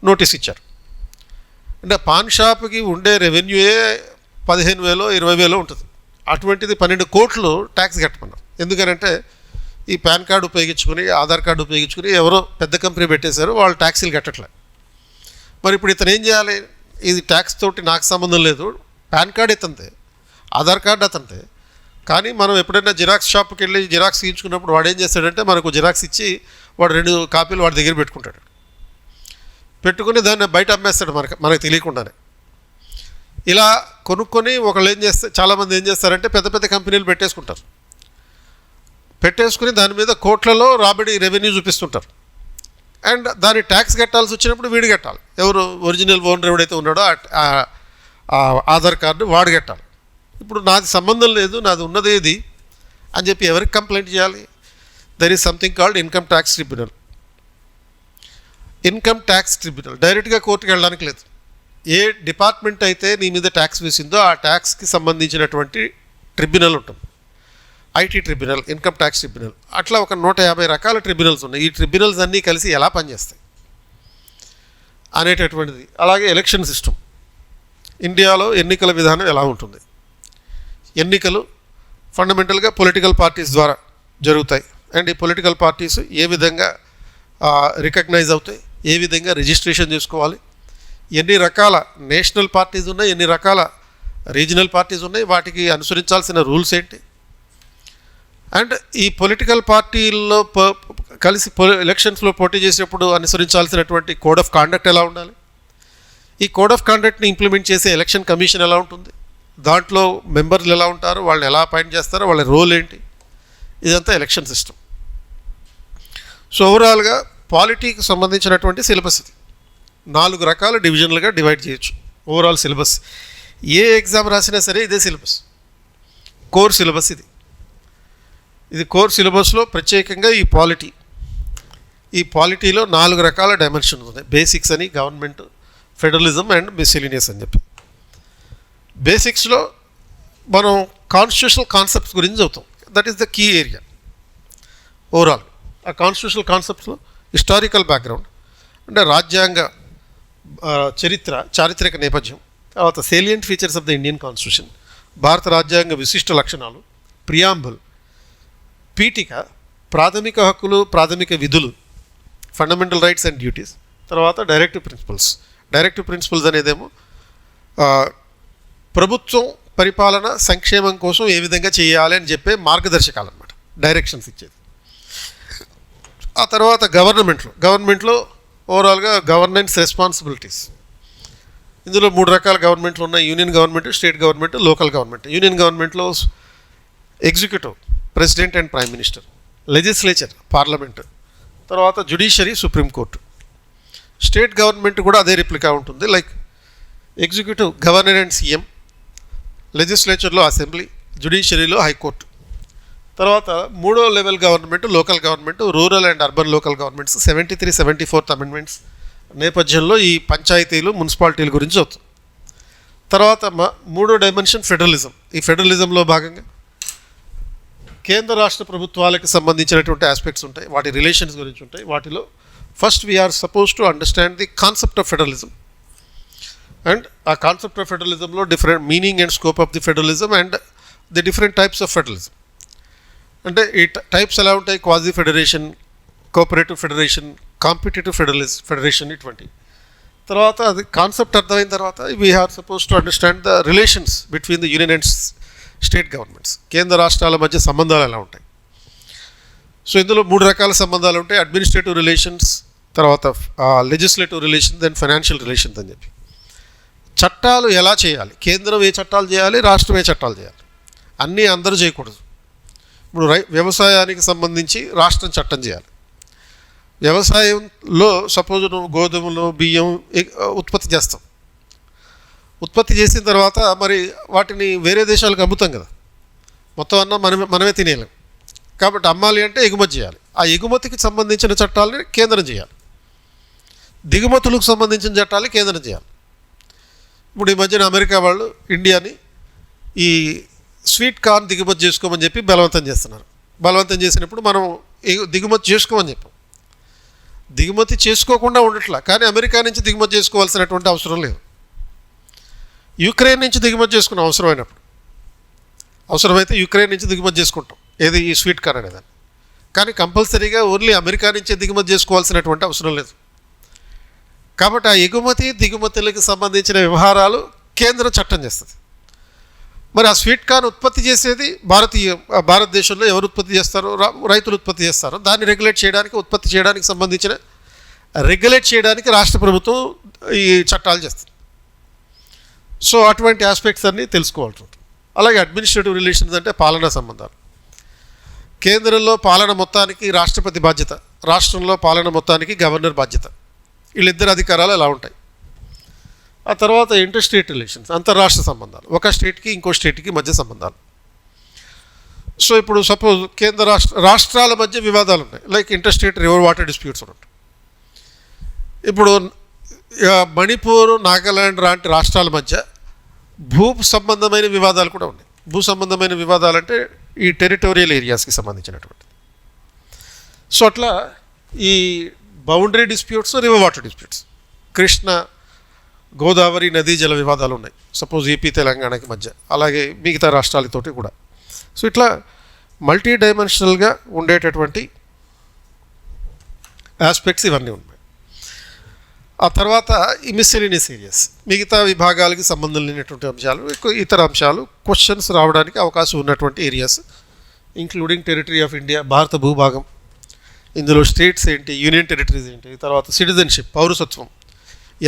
నోటీస్ ఇచ్చారు. అంటే పాన్ షాప్కి ఉండే రెవెన్యూయే 15,000 20,000 ఉంటుంది. అటువంటిది 12 కోట్లు ట్యాక్స్ కట్టమన్నారు. ఎందుకనంటే ఈ పాన్ కార్డు ఉపయోగించుకుని, ఆధార్ కార్డు ఉపయోగించుకుని ఎవరో పెద్ద కంపెనీ పెట్టేశారు, వాళ్ళు ట్యాక్సీలు కట్టట్లే. మరి ఇప్పుడు ఇతను ఏం చేయాలి? ఇది ట్యాక్స్ తోటి నాకు సంబంధం లేదు, పాన్ కార్డ్ ఇతంతే, ఆధార్ కార్డు అతంతే. కానీ మనం ఎప్పుడైనా జిరాక్స్ షాప్కి వెళ్ళి జిరాక్స్ తీయించుకున్నప్పుడు వాడు ఏం చేస్తాడంటే మనకు జిరాక్స్ ఇచ్చి వాడు 2 కాపీలు వాడి దగ్గర పెట్టుకుంటాడు. పెట్టుకుని దాన్ని బయట అమ్మేస్తాడు మనకు తెలియకుండానే. ఇలా కొనుక్కొని ఒకళ్ళు చాలామంది ఏం చేస్తారంటే పెద్ద పెద్ద కంపెనీలు పెట్టేసుకుని దాని మీద కోట్లలో రాబడి రెవెన్యూ చూపిస్తుంటారు. అండ్ దాని ట్యాక్స్ కట్టాల్సి వచ్చినప్పుడు వీడు కట్టాలి. ఎవరు ఒరిజినల్ ఓనర్ ఎవడైతే ఉన్నాడో ఆధార్ కార్డు వాడు కట్టాలి. ఇప్పుడు నాది సంబంధం లేదు, నాది ఉన్నది ఏది అని చెప్పి ఎవరికి కంప్లైంట్ చేయాలి? There is something called income tax tribunal. Income tax tribunal డైరెక్ట్గా కోర్టుకి వెళ్ళడానికి లేదు. ఏ డిపార్ట్మెంట్ అయితే నీ మీద ట్యాక్స్ వేసిందో ఆ ట్యాక్స్కి సంబంధించినటువంటి ట్రిబ్యునల్ ఉంటుంది. IT tribunal, income tax tribunal, అట్లా ఒక 150 రకాల ట్రిబ్యునల్స్ ఉన్నాయి. ఈ ట్రిబ్యునల్స్ అన్నీ కలిసి ఎలా పనిచేస్తాయి అనేటటువంటిది. అలాగే ఎలక్షన్ సిస్టమ్, ఇండియాలో ఎన్నికల విధానం ఎలా ఉంటుంది, ఎన్నికలు ఫండమెంటల్గా పొలిటికల్ పార్టీస్ ద్వారా జరుగుతాయి. అండ్ ఈ పొలిటికల్ పార్టీస్ ఏ విధంగా రికగ్నైజ్ అవుతాయి, ఏ విధంగా రిజిస్ట్రేషన్ చేసుకోవాలి, ఎన్ని రకాల నేషనల్ పార్టీస్ ఉన్నాయి, ఎన్ని రకాల రీజనల్ పార్టీస్ ఉన్నాయి, వాటికి అనుసరించాల్సిన రూల్స్ ఏంటి, అండ్ ఈ పొలిటికల్ పార్టీల్లో కలిసి ఎలక్షన్స్లో పోటీ చేసేటప్పుడు అనుసరించాల్సినటువంటి కోడ్ ఆఫ్ కాండక్ట్ ఎలా ఉండాలి, ఈ కోడ్ ఆఫ్ కాండక్ట్ని ఇంప్లిమెంట్ చేసే ఎలక్షన్ కమిషన్ ఎలా ఉంటుంది, దాంట్లో మెంబర్లు ఎలా ఉంటారు, వాళ్ళని ఎలా అపాయింట్ చేస్తారో, వాళ్ళ రోల్ ఏంటి, ఇదంతా ఎలక్షన్ సిస్టమ్. సో ఓవరాల్గా పాలిటీకి సంబంధించినటువంటి సిలబస్ ఇది 4 రకాల డివిజన్లుగా డివైడ్ చేయొచ్చు. ఓవరాల్ సిలబస్ ఏ ఎగ్జామ్ రాసినా సరే ఇదే సిలబస్, కోర్ సిలబస్ ఇది కోర్ సిలబస్లో ప్రత్యేకంగా ఈ పాలిటీలో 4 రకాల డైమెన్షన్స్ ఉన్నాయి. బేసిక్స్ అని, గవర్నమెంట్, ఫెడరలిజం అండ్ మిస్సెలినియస్ అని చెప్పి. బేసిక్స్లో మనం కాన్స్టిట్యూషనల్ కాన్సెప్ట్స్ గురించి చదువుతాం. That is the key area overall. ఆ కాన్స్టిట్యూషనల్ కాన్సెప్ట్స్లో హిస్టారికల్ బ్యాక్గ్రౌండ్ అంటే రాజ్యాంగ చారిత్రక నేపథ్యం, తర్వాత salient features of the Indian constitution, భారత రాజ్యాంగ విశిష్ట లక్షణాలు, ప్రియాంబుల్, పీఠిక, ప్రాథమిక హక్కులు, ప్రాథమిక విధులు, ఫండమెంటల్ రైట్స్ అండ్ డ్యూటీస్, తర్వాత డైరెక్టివ్ ప్రిన్సిపల్స్ అనేదేమో ప్రభుత్వం పరిపాలన సంక్షేమం కోసం ఏ విధంగా చేయాలి అని చెప్పే మార్గదర్శకాలు అన్నమాట, డైరెక్షన్స్ ఇచ్చేది. ఆ తర్వాత గవర్నమెంట్లో ఓవరాల్గా గవర్నెన్స్ రెస్పాన్సిబిలిటీస్. ఇందులో 3 రకాల గవర్నమెంట్లు ఉన్నాయి: union government, state government, local government. Union గవర్నమెంట్లో executive, president and prime minister, legislature, parliament, తర్వాత జ్యుడిషియరీ, సుప్రీంకోర్టు. స్టేట్ గవర్నమెంట్ కూడా అదే రిప్లికా ఉంటుంది. Like executive governor and CM, లెజిస్లేచర్లో అసెంబ్లీ, జ్యుడిషియరీలో హైకోర్టు. తర్వాత 3వ level government local government, rural and urban local governments. 73, 74th amendments నేపథ్యంలో ఈ పంచాయతీలు, మున్సిపాలిటీల గురించి అవుతుంది. తర్వాత 3వ డైమెన్షన్ ఫెడరలిజం. ఈ ఫెడరలిజంలో భాగంగా కేంద్ర రాష్ట్ర ప్రభుత్వాలకు సంబంధించినటువంటి ఆస్పెక్ట్స్ ఉంటాయి, వాటి రిలేషన్స్ గురించి ఉంటాయి. వాటిలో first we are suppose to understand the concept of federalism, and ఆ కాన్సెప్ట్ ఆఫ్ ఫెడరలిజంలో different meaning and scope of the federalism and the different types of federalism. అంటే ఈ టైప్స్ ఎలా ఉంటాయి: quasi federation, cooperative federation, competitive federation, ఇటువంటి. తర్వాత అది కాన్సెప్ట్ అర్థమైన తర్వాత we are suppose to understand the relations between the union and state governments, కేంద్ర రాష్ట్రాల మధ్య సంబంధాలు ఎలా ఉంటాయి. సో ఇందులో 3 రకాల సంబంధాలు ఉంటాయి: అడ్మినిస్ట్రేటివ్ రిలేషన్స్, తర్వాత legislative relations, then financial relations అని చెప్పి. చట్టాలు ఎలా చేయాలి, కేంద్రం ఏ చట్టాలు చేయాలి, రాష్ట్రం ఏ చట్టాలు చేయాలి, అన్నీ అందరూ చేయకూడదు. ఇప్పుడు వ్యవసాయానికి సంబంధించి రాష్ట్రం చట్టం చేయాలి. వ్యవసాయంలో సపోజ్ నువ్వు గోధుమలు, బియ్యం ఉత్పత్తి చేస్తాం. ఉత్పత్తి చేసిన తర్వాత మరి వాటిని వేరే దేశాలకు అమ్ముతాం కదా, మొత్తం అన్నం మనమే తినేయాలి. కాబట్టి అమ్మాలి అంటే ఎగుమతి చేయాలి. ఆ ఎగుమతికి సంబంధించిన చట్టాలని కేంద్రం చేయాలి, దిగుమతులకు సంబంధించిన చట్టాలు కేంద్రం చేయాలి. ఇప్పుడు ఈ మధ్యన అమెరికా వాళ్ళు ఇండియాని ఈ స్వీట్ కార్న్ దిగుమతి చేసుకోమని చెప్పి బలవంతం చేస్తున్నారు. బలవంతం చేసినప్పుడు మనం దిగుమతి చేసుకోమని చెప్పాం. దిగుమతి చేసుకోకుండా ఉండట్లా, కానీ అమెరికా నుంచి దిగుమతి చేసుకోవాల్సినటువంటి అవసరం లేదు. యుక్రెయిన్ నుంచి దిగుమతి చేసుకున్న అవసరమైతే యుక్రెయిన్ నుంచి దిగుమతి చేసుకుంటాం, ఏది ఈ స్వీట్ కార్న్ అనేదాన్ని. కానీ కంపల్సరీగా ఓన్లీ అమెరికా నుంచే దిగుమతి చేసుకోవాల్సినటువంటి అవసరం లేదు. కాబట్టి ఆ ఎగుమతి దిగుమతులకు సంబంధించిన వ్యవహారాలు కేంద్రం చట్టం చేస్తుంది. మరి ఆ స్వీట్ కార్న్ ఉత్పత్తి చేసేది భారతదేశంలో ఎవరు ఉత్పత్తి చేస్తారో, రైతులు ఉత్పత్తి చేస్తారో దాన్ని రెగ్యులేట్ చేయడానికి, ఉత్పత్తి చేయడానికి సంబంధించిన రెగ్యులేట్ చేయడానికి రాష్ట్ర ప్రభుత్వం ఈ చట్టాలు చేస్తుంది. సో అటువంటి ఆస్పెక్ట్స్ అన్నీ తెలుసుకోవాల్సి ఉంటుంది. అలాగే అడ్మినిస్ట్రేటివ్ రిలేషన్స్ అంటే పాలనా సంబంధాలు. కేంద్రంలో పాలన మొత్తానికి రాష్ట్రపతి బాధ్యత, రాష్ట్రంలో పాలన మొత్తానికి గవర్నర్ బాధ్యత. వీళ్ళిద్దరు అధికారాలు ఎలా ఉంటాయి. ఆ తర్వాత ఇంటర్ స్టేట్ రిలేషన్స్, అంతర్రాష్ట్ర సంబంధాలు, ఒక స్టేట్కి ఇంకో స్టేట్కి మధ్య సంబంధాలు. సో ఇప్పుడు సపోజ్ కేంద్ర రాష్ట్రాల మధ్య వివాదాలు ఉన్నాయి, like inter state river water disputes ఉన్నట్టు. ఇప్పుడు మణిపూర్, నాగాలాండ్ లాంటి రాష్ట్రాల మధ్య భూ సంబంధమైన వివాదాలు కూడా ఉన్నాయి. భూ సంబంధమైన వివాదాలు అంటే ఈ టెరిటోరియల్ ఏరియాస్కి సంబంధించినటువంటి. సో అట్లా ఈ boundary disputes, river water disputes, Krishna Godavari నదీ జల వివాదాలు ఉన్నాయి సపోజ్ ఏపీ తెలంగాణకి మధ్య, అలాగే మిగతా రాష్ట్రాలతోటి కూడా. సో ఇట్లా మల్టీ డైమెన్షనల్గా ఉండేటటువంటి ఆస్పెక్ట్స్ ఇవన్నీ ఉన్నాయి. ఆ తర్వాత ఈ మిస్సెలినియస్ ఏరియాస్, మిగతా విభాగాలకి సంబంధం లేనటువంటి అంశాలు, ఇతర అంశాలు క్వశ్చన్స్ రావడానికి అవకాశం ఉన్నటువంటి areas, including territory of India, భారత భూభాగం, ఇందులో స్టేట్స్ ఏంటి, యూనియన్ టెరిటరీస్ ఏంటి, తర్వాత సిటిజన్షిప్, పౌరసత్వం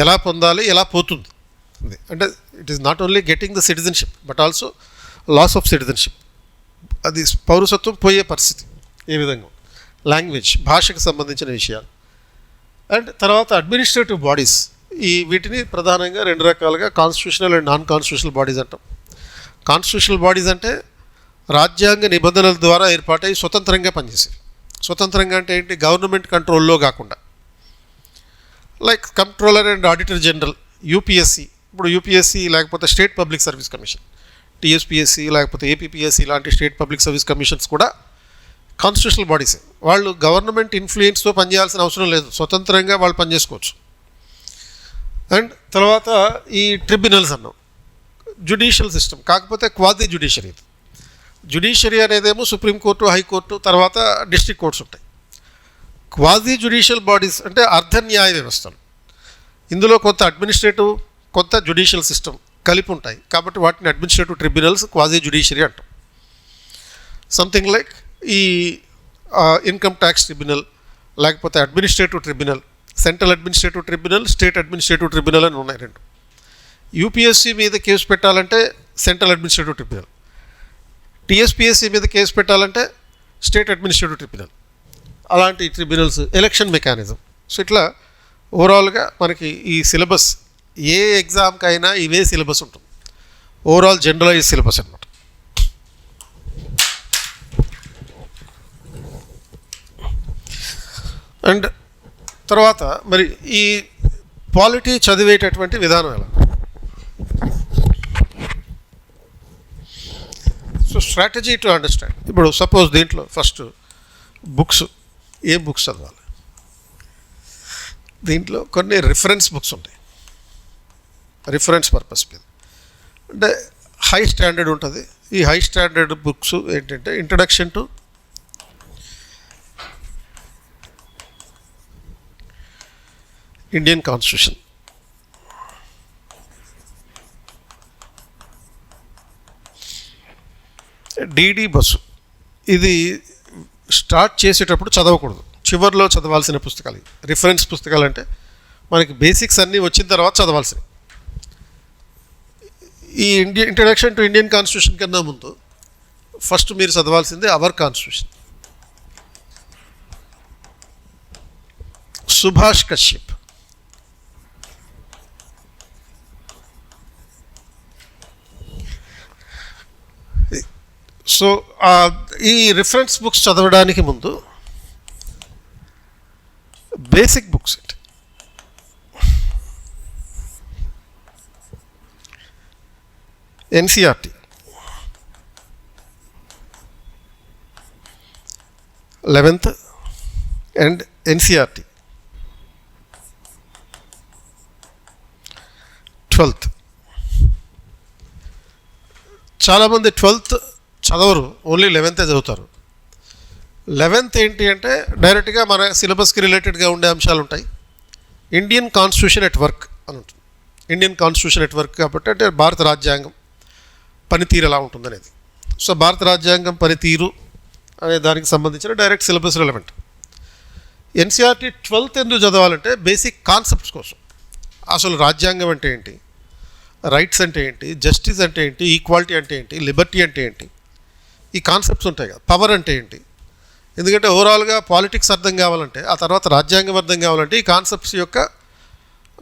ఎలా పొందాలి, ఎలా పోతుంది అంటే it is not only getting the citizenship but also loss of citizenship, అది పౌరసత్వం పోయే పరిస్థితి ఏ విధంగా, లాంగ్వేజ్, భాషకు సంబంధించిన విషయాలు. అండ్ తర్వాత అడ్మినిస్ట్రేటివ్ బాడీస్, వీటిని ప్రధానంగా రెండు రకాలుగా constitutional and non constitutional bodies అంటాం. కాన్స్టిట్యూషనల్ బాడీస్ అంటే రాజ్యాంగ నిబంధనల ద్వారా ఏర్పాటై స్వతంత్రంగా పనిచేసేవి. స్వతంత్రంగా అంటే ఏంటి, గవర్నమెంట్ కంట్రోల్లో కాకుండా, like controller and auditor general, UPSC, ఇప్పుడు యూపీఎస్సి లేకపోతే state public service commission, TSPSC లేకపోతే ఏపీపీఎస్సి లాంటి స్టేట్ పబ్లిక్ సర్వీస్ కమిషన్స్ కూడా కాన్స్టిట్యూషనల్ బాడీసే. వాళ్ళు గవర్నమెంట్ ఇన్ఫ్లుయెన్స్తో పనిచేయాల్సిన అవసరం లేదు, స్వతంత్రంగా వాళ్ళు పనిచేసుకోవచ్చు. అండ్ తర్వాత ఈ ట్రిబ్యునల్స్ అన్నాం, జ్యుడిషియల్ సిస్టమ్, కాకపోతే క్వాజీ జ్యుడిషియరీ. జ్యుడిషియరీ అనేదేమో సుప్రీంకోర్టు, హైకోర్టు, తర్వాత డిస్ట్రిక్ట్ కోర్ట్స్ ఉంటాయి. క్వాజీ జ్యుడిషియల్ బాడీస్ అంటే అర్ధ న్యాయ వ్యవస్థలు, ఇందులో కొంత అడ్మినిస్ట్రేటివ్, కొంత జ్యుడిషియల్ సిస్టమ్ కలిపి ఉంటాయి, కాబట్టి వాటిని అడ్మినిస్ట్రేటివ్ ట్రిబ్యునల్స్, క్వాజీ జ్యుడిషియరీ అంటాం. సంథింగ్ లైక్ ఈ ఇన్కమ్ ట్యాక్స్ ట్రిబ్యునల్, లేకపోతే administrative tribunal, central administrative tribunal, state administrative tribunal అని ఉన్నాయి రెండు. యూపీఎస్సీ మీద కేసు పెట్టాలంటే సెంట్రల్ అడ్మినిస్ట్రేటివ్ ట్రిబ్యునల్, టీఎస్పీఎస్సీ మీద కేసు పెట్టాలంటే స్టేట్ అడ్మినిస్ట్రేటివ్ ట్రిబ్యునల్. అలాంటి ట్రిబ్యునల్స్, ఎలక్షన్ మెకానిజం. సో ఇట్లా ఓవరాల్గా మనకి ఈ సిలబస్ ఏ ఎగ్జామ్కైనా ఇవే సిలబస్ ఉంటుంది, ఓవరాల్ జనరలైజ్ సిలబస్ అనమాట. అండ్ తర్వాత మరి ఈ పాలిటీ చదివేటటువంటి విధానం ఎలా? So strategy to understand. ఇప్పుడు సపోజ్ దీంట్లో ఫస్ట్ బుక్స్, ఏ బుక్స్ చదవాలి? దీంట్లో కొన్ని రిఫరెన్స్ బుక్స్ ఉంటాయి, రిఫరెన్స్ పర్పస్ మీద, అంటే హై స్టాండర్డ్ ఉంటుంది. ఈ హై స్టాండర్డ్ బుక్స్ ఏంటంటే introduction to Indian constitution, DD bus. ఇది స్టార్ట్ చేసేటప్పుడు చదవకూడదు, చివరిలో చదవాల్సిన పుస్తకాలు. రిఫరెన్స్ పుస్తకాలు అంటే మనకి బేసిక్స్ అన్నీ వచ్చిన తర్వాత చదవాల్సినవి. ఈ ఇంట్రడక్షన్ టు ఇండియన్ కాన్స్టిట్యూషన్ కన్నా ముందు ఫస్ట్ మీరు చదవాల్సిందే our constitution, Subhash Kashyap. So ఈ రిఫరెన్స్ బుక్స్ చదవడానికి ముందు బేసిక్ బుక్స్ ఏంటి? NCERT, 11th and NCERT 12th. చాలామంది 12th చదవరు, ఓన్లీ 11th చదువుతారు. 11th ఏంటి అంటే డైరెక్ట్గా మన సిలబస్కి రిలేటెడ్గా ఉండే అంశాలు ఉంటాయి. ఇండియన్ కాన్స్టిట్యూషన్ ఎట్ వర్క్ అని ఉంటుంది. ఇండియన్ కాన్స్టిట్యూషన్ ఎట్ వర్క్ కాబట్టి అంటే భారత రాజ్యాంగం పనితీరు ఎలా ఉంటుంది అనేది. సో భారత రాజ్యాంగం పనితీరు అనే దానికి సంబంధించిన direct syllabus relevant. NCERT 12th ఎందుకు చదవాలంటే బేసిక్ కాన్సెప్ట్స్ కోసం. అసలు రాజ్యాంగం అంటే ఏంటి, రైట్స్ అంటే ఏంటి, జస్టిస్ అంటే ఏంటి, ఈక్వాలిటీ అంటే ఏంటి, లిబర్టీ అంటే ఏంటి, ఈ కాన్సెప్ట్స్ ఉంటాయి కదా. పవర్ అంటే ఏంటి, ఎందుకంటే ఓవరాల్గా పాలిటిక్స్ అర్థం కావాలంటే, ఆ తర్వాత రాజ్యాంగం అర్థం కావాలంటే ఈ కాన్సెప్ట్స్ యొక్క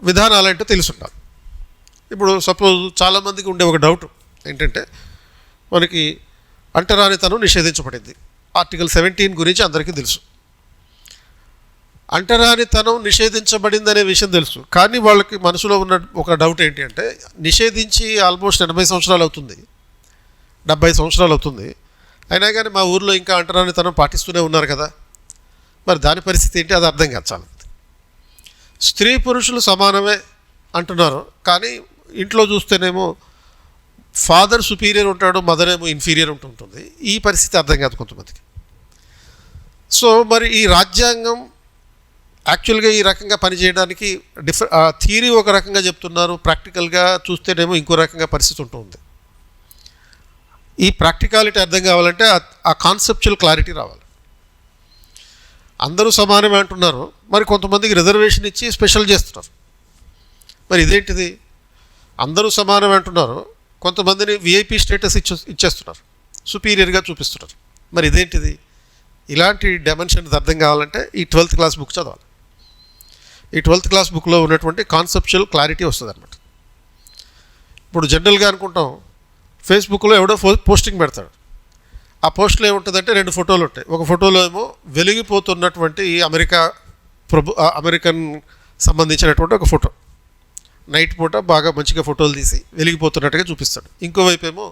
విధానాలు ఏంటో తెలుసుండాలి. ఇప్పుడు సపోజ్ చాలామందికి ఉండే ఒక డౌట్ ఏంటంటే, మనకి అంటరానితనం నిషేధించబడింది, ఆర్టికల్ 17 గురించి అందరికీ తెలుసు. అంటరానితనం నిషేధించబడిందనే విషయం తెలుసు, కానీ వాళ్ళకి మనసులో ఉన్న ఒక డౌట్ ఏంటి అంటే, నిషేధించి ఆల్మోస్ట్ 80 సంవత్సరాలు అవుతుంది, 70 సంవత్సరాలు అవుతుంది, అయినా కానీ మా ఊర్లో ఇంకా అంటరానితనం పాటిస్తూనే ఉన్నారు కదా, మరి దాని పరిస్థితి ఏంటి? అది అర్థం కాదు చాలా. స్త్రీ పురుషులు సమానమే అంటున్నారు, కానీ ఇంట్లో చూస్తేనేమో ఫాదర్ సుపీరియర్ ఉంటాడు, మదర్ ఏమో ఇన్ఫీరియర్ ఉంటుంటుంది. ఈ పరిస్థితి అర్థం కాదు కొంతమందికి. సో మరి ఈ రాజ్యాంగం యాక్చువల్గా ఈ రకంగా పనిచేయడానికి థియరీ ఒక రకంగా చెప్తున్నారు, ప్రాక్టికల్గా చూస్తేనేమో ఇంకో రకంగా పరిస్థితి ఉంటుంది. ఈ ప్రాక్టికాలిటీ అర్థం కావాలంటే ఆ కాన్సెప్చువల్ క్లారిటీ రావాలి. అందరూ సమానమే అంటున్నారు, మరి కొంతమందికి రిజర్వేషన్ ఇచ్చి స్పెషల్ చేస్తున్నారు. మరి ఇదేంటిది? అందరూ సమానమే అంటున్నారు, కొంతమందిని విఐపి స్టేటస్ ఇచ్చేస్తున్నారు, సుపీరియర్గా చూపిస్తున్నారు. మరి ఇదేంటిది? ఇలాంటి డైమెన్షన్ అర్థం కావాలంటే ఈ 12th క్లాస్ బుక్ చదవాలి. ఈ 12th క్లాస్ బుక్లో ఉన్నటువంటి కాన్సెప్చువల్ క్లారిటీ వస్తుంది అనమాట. ఇప్పుడు జనరల్గా అనుకుంటాం, ఫేస్బుక్లో ఎవడో పోస్టింగ్ పెడతాడు, ఆ పోస్ట్లో ఏముంటుందంటే 2 ఫోటోలు ఉంటాయి. ఒక ఫోటోలో ఏమో వెలిగిపోతున్నటువంటి అమెరికన్ సంబంధించినటువంటి ఒక ఫోటో, నైట్ పూట బాగా మంచిగా ఫోటోలు తీసి వెలిగిపోతున్నట్టుగా చూపిస్తాడు. ఇంకోవైపు ఏమో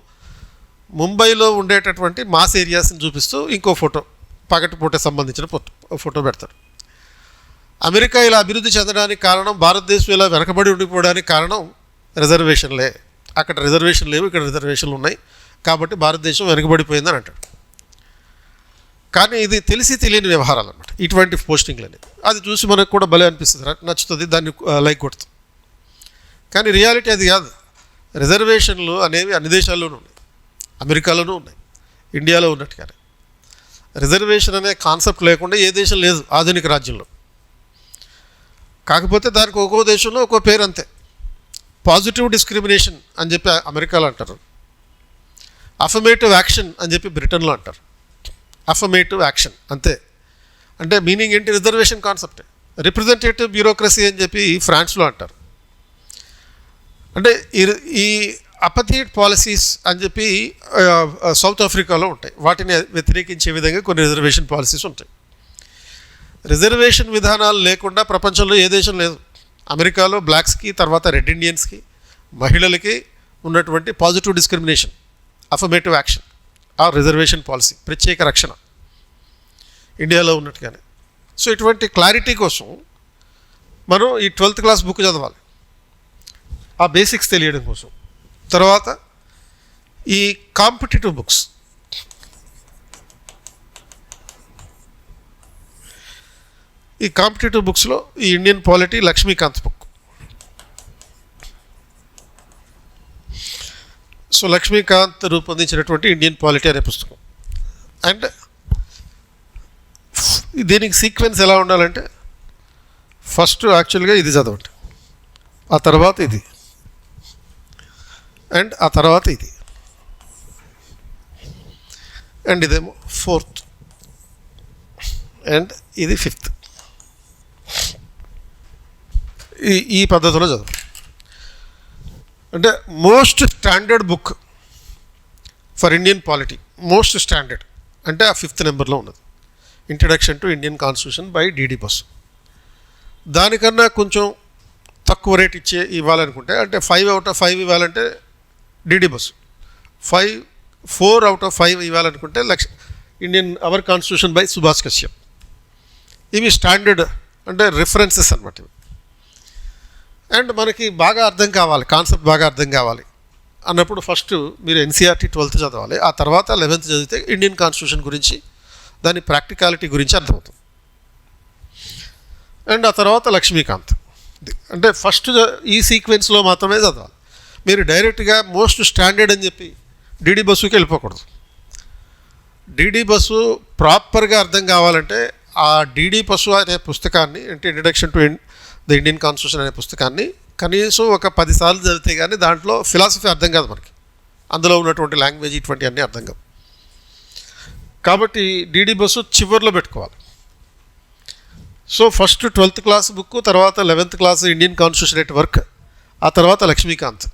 ముంబైలో ఉండేటటువంటి మాస్ ఏరియాస్ని చూపిస్తూ ఇంకో ఫోటో, పగటిపూట సంబంధించిన ఫోటో పెడతాడు. అమెరికా ఇలా అభివృద్ధి చెందడానికి కారణం, భారతదేశం ఇలా వెనకబడి ఉండిపోవడానికి కారణం రిజర్వేషన్లే. అక్కడ రిజర్వేషన్ లేవు, ఇక్కడ రిజర్వేషన్లు ఉన్నాయి, కాబట్టి భారతదేశం వెనకబడిపోయిందని అంటాడు. కానీ ఇది తెలిసి తెలియని వ్యవహారాలు అన్నమాట ఇటువంటి పోస్టింగ్లు అనేది. అది చూసి మనకు కూడా భలే అనిపిస్తుంది, నచ్చుతుంది, దాన్ని లైక్ కొడుతుంది. కానీ రియాలిటీ అది కాదు. రిజర్వేషన్లు అనేవి అన్ని దేశాల్లోనూ ఉన్నాయి, అమెరికాలోనూ ఉన్నాయి, ఇండియాలో ఉన్నట్టుగానే. రిజర్వేషన్ అనే కాన్సెప్ట్ లేకుండా ఏ దేశం లేదు ఆధునిక రాజ్యంలో. కాకపోతే దానికి ఒక్కో దేశంలో ఒక్కో పేరు అంతే. పాజిటివ్ డిస్క్రిమినేషన్ అని చెప్పి అమెరికాలో అంటారు, అఫర్మేటివ్ యాక్షన్ అని చెప్పి బ్రిటన్లో అంటారు. అఫర్మేటివ్ యాక్షన్ అంతే, అంటే మీనింగ్ ఏంటి? రిజర్వేషన్ కాన్సెప్టే. రిప్రజెంటేటివ్ బ్యూరోక్రసీ అని చెప్పి ఫ్రాన్స్లో అంటారు. అంటే ఈ అపథీట్ పాలసీస్ అని చెప్పి సౌత్ ఆఫ్రికాలో ఉంటాయి. వాటిని వ్యతిరేకించే విధంగా కొన్ని రిజర్వేషన్ పాలసీస్ ఉంటాయి. రిజర్వేషన్ విధానాలు లేకుండా ప్రపంచంలో ఏ దేశం లేదు. అమెరికాలో బ్లాక్స్కి, తర్వాత రెడ్ ఇండియన్స్కి, మహిళలకి ఉన్నటువంటి పాజిటివ్ డిస్క్రిమినేషన్, అఫర్మేటివ్ యాక్షన్, ఆ రిజర్వేషన్ పాలసీ, ప్రత్యేక రక్షణ ఇండియాలో ఉన్నట్టుగానే. సో ఇటువంటి క్లారిటీ కోసం మనం ఈ 12th క్లాస్ బుక్ చదవాలి, ఆ బేసిక్స్ తెలియడం కోసం. తర్వాత ఈ కాంపిటేటివ్ బుక్స్, ఈ కాంపిటేటివ్ బుక్స్లో ఈ Indian polity Laxmikanth book. So Laxmikanth రూపొందించినటువంటి ఇండియన్ పాలిటీ అనే పుస్తకం. అండ్ దీనికి సీక్వెన్స్ ఎలా ఉండాలంటే, ఫస్ట్ యాక్చువల్గా ఇది చదవండి, ఆ తర్వాత ఇది, అండ్ ఆ తర్వాత ఇది, అండ్ ఇదేమో 4th, అండ్ ఇది 5th. ఈ పద్ధతిలో చదువు. అంటే most standard book for Indian polity, most standard అంటే ఆ 5th నెంబర్లో ఉన్నది, introduction to Indian constitution by DD Basu. దానికన్నా కొంచెం తక్కువ రేట్ ఇవ్వాలనుకుంటే, అంటే 5 out of 5 ఇవ్వాలంటే డిడి బసు, 4 out of 5 ఇవ్వాలనుకుంటే our constitution by Subhash Kashyap. ఇవి స్టాండర్డ్ అంటే రిఫరెన్సెస్ అన్నమాట ఇవి. అండ్ మనకి బాగా అర్థం కావాలి, కాన్సెప్ట్ బాగా అర్థం కావాలి అన్నప్పుడు ఫస్ట్ మీరు ఎన్సీఆర్టీ 12th చదవాలి, ఆ తర్వాత 11th చదివితే ఇండియన్ కాన్స్టిట్యూషన్ గురించి, దాని ప్రాక్టికాలిటీ గురించి అర్థమవుతుంది. అండ్ ఆ తర్వాత లక్ష్మీకాంత్. అంటే ఫస్ట్ ఈ సీక్వెన్స్లో మాత్రమే చదవాలి. మీరు డైరెక్ట్గా మోస్ట్ స్టాండర్డ్ అని చెప్పి డిడి బస్సుకి వెళ్ళిపోకూడదు. డిడి బస్సు ప్రాపర్గా అర్థం కావాలంటే ఆ డిడి బస్సు అనే పుస్తకాన్ని, అంటే introduction to the Indian constitution అనే పుస్తకాన్ని కనీసం ఒక 10 సార్లు చదివితే కానీ దాంట్లో ఫిలాసఫీ అర్థం కాదు మనకి, అందులో ఉన్నటువంటి లాంగ్వేజ్ ఇటువంటి అన్నీ అర్థం కాదు. కాబట్టి డిడి బస్సు చివరిలో పెట్టుకోవాలి. So first 12th class book, తర్వాత 11th class Indian constitution at work, ఆ తర్వాత లక్ష్మీకాంత్,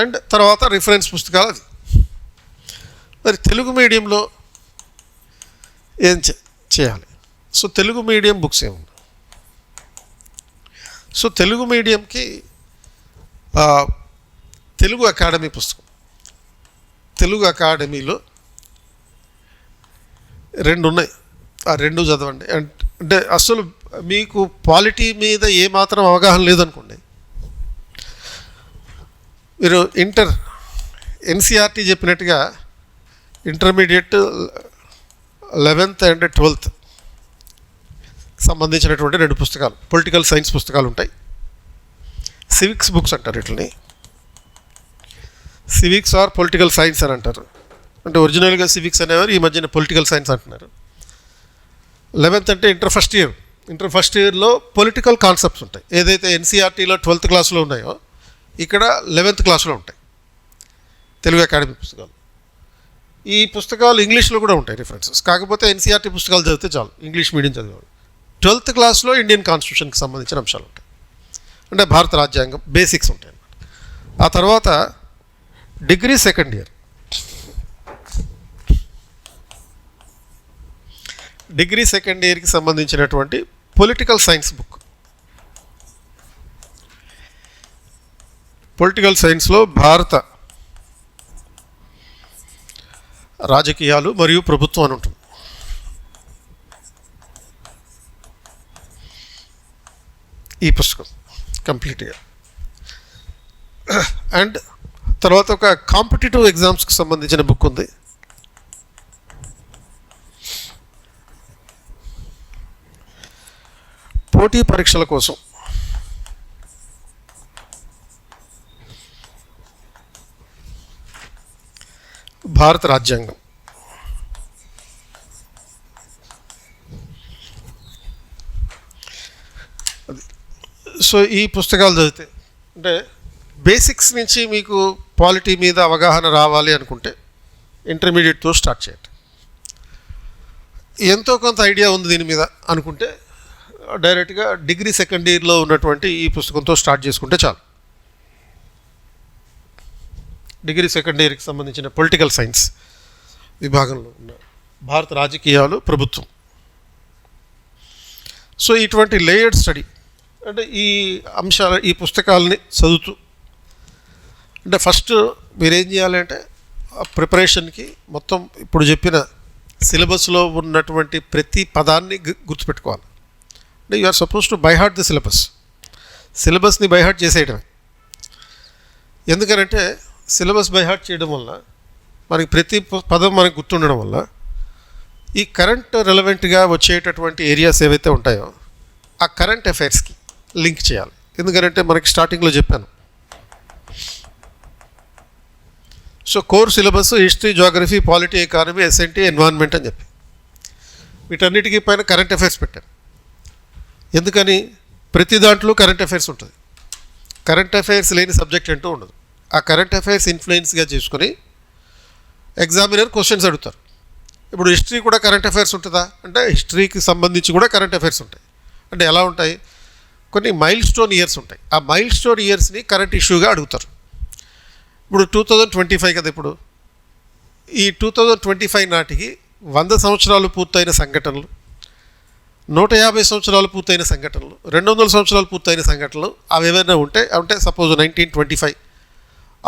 అండ్ తర్వాత రిఫరెన్స్ పుస్తకాలు. అది మరి తెలుగు మీడియంలో ఏం చేయాలి? సో తెలుగు మీడియం బుక్స్ ఏమున్నాయి? సో తెలుగు మీడియంకి తెలుగు అకాడమీ పుస్తకం, తెలుగు అకాడమీలో 2 ఉన్నాయి. ఆ 2 చదవండి. అంటే అసలు మీకు పాలిటీ మీద ఏమాత్రం అవగాహన లేదనుకోండి, మీరు ఎన్సీఆర్టీ చెప్పినట్టుగా ఇంటర్మీడియట్ 11th and 12th సంబంధించినటువంటి 2 పుస్తకాలు, పొలిటికల్ సైన్స్ పుస్తకాలు ఉంటాయి. సివిక్స్ బుక్స్ అంటారు వీటిని, సివిక్స్ ఆర్ పొలిటికల్ సైన్స్ అని అంటారు. అంటే ఒరిజినల్గా సివిక్స్ అనేవారు, ఈ మధ్యన పొలిటికల్ సైన్స్ అంటున్నారు. 11th అంటే ఇంటర్ ఫస్ట్ ఇయర్లో పొలిటికల్ కాన్సెప్ట్స్ ఉంటాయి. ఏదైతే ఎన్సీఆర్టీలో 12th క్లాస్లో ఉన్నాయో ఇక్కడ 11th క్లాస్లో ఉంటాయి తెలుగు అకాడమీ పుస్తకాలు. ఈ పుస్తకాలు ఇంగ్లీష్లో కూడా ఉంటాయి రిఫరెన్సెస్. కాకపోతే ఎన్సీఆర్టీ పుస్తకాలు చదివితే చాలు, ఇంగ్లీష్ మీడియం చదివేవాళ్ళు. 12th క్లాస్లో ఇండియన్ కాన్స్టిట్యూషన్కి సంబంధించిన అంశాలు ఉంటాయి, అంటే భారత రాజ్యాంగం బేసిక్స్ ఉంటాయి అన్నమాట. ఆ తర్వాత degree second year, degree second ఇయర్కి సంబంధించినటువంటి పొలిటికల్ సైన్స్ బుక్. పొలిటికల్ సైన్స్లో భారత రాజకీయాలు మరియు ప్రభుత్వం అని ఉంటుంది. ఈ పుస్తకం కంప్లీట్గా. అండ్ తర్వాత ఒక కాంపిటేటివ్ ఎగ్జామ్స్కి సంబంధించిన బుక్ ఉంది. పోటీ పరీక్షల కోసం భారత రాజ్యాంగం. సో ఈ పుస్తకాలు చదివితే, అంటే బేసిక్స్ నుంచి మీకు పాలిటీ మీద అవగాహన రావాలి అనుకుంటే ఇంటర్మీడియట్తో స్టార్ట్ చేయండి. ఎంతో కొంత ఐడియా ఉంది దీని మీద అనుకుంటే డైరెక్ట్గా డిగ్రీ సెకండ్ ఇయర్లో ఉన్నటువంటి ఈ పుస్తకంతో స్టార్ట్ చేసుకుంటే చాలు. డిగ్రీ సెకండ్ ఇయర్కి సంబంధించిన పొలిటికల్ సైన్స్ విభాగంలో ఉన్న భారత రాజకీయాలు, ప్రభుత్వం. సో ఇటువంటి లేయర్డ్ స్టడీ, అంటే ఈ ఈ పుస్తకాలని చదువుతూ, అంటే ఫస్ట్ మీరేం చేయాలంటే ప్రిపరేషన్కి మొత్తం ఇప్పుడు చెప్పిన సిలబస్లో ఉన్నటువంటి ప్రతి పదాన్ని గుర్తుపెట్టుకోవాలి. అంటే you are suppose to by heart the సిలబస్ని బై హార్ట్ చేసేయడమే. ఎందుకనంటే సిలబస్ బై హార్ట్ చేయడం వల్ల మనకి ప్రతి పదం మనకు గుర్తుండడం వల్ల ఈ కరెంట్ రెలవెంట్గా వచ్చేటటువంటి ఏరియాస్ ఏవైతే ఉంటాయో ఆ కరెంట్ అఫైర్స్కి లింక్ చేయాలి. ఎందుకంటే మనకి స్టార్టింగ్లో చెప్పాను, so core syllabus history, geography, polity, economy, S and T, environment అని చెప్పి వీటన్నిటికీ పైన కరెంట్ అఫైర్స్ పెట్టాను. ఎందుకని? ప్రతి దాంట్లో కరెంట్ అఫైర్స్ ఉంటుంది. కరెంట్ అఫైర్స్ లేని సబ్జెక్ట్ అంటూ ఉండదు. ఆ కరెంట్ అఫైర్స్ ఇన్ఫ్లుయెన్స్గా చేసుకొని ఎగ్జామినర్ క్వశ్చన్స్ అడుగుతారు. ఇప్పుడు హిస్టరీ కూడా కరెంట్ అఫైర్స్ ఉంటుందా అంటే హిస్టరీకి సంబంధించి కూడా కరెంట్ అఫైర్స్ ఉంటాయి. అంటే ఎలా ఉంటాయి? కొన్ని మైల్ స్టోన్ ఇయర్స్ ఉంటాయి. ఆ మైల్ స్టోన్ ఇయర్స్ని కరెంట్ ఇష్యూగా అడుగుతారు. ఇప్పుడు 2025 కదా, ఇప్పుడు ఈ 2025 నాటికి 100 సంవత్సరాలు పూర్తయిన సంఘటనలు, 150 సంవత్సరాలు పూర్తయిన సంఘటనలు, 200 సంవత్సరాలు పూర్తయిన సంఘటనలు అవి ఏమైనా ఉంటే, అంటే సపోజ్ 1925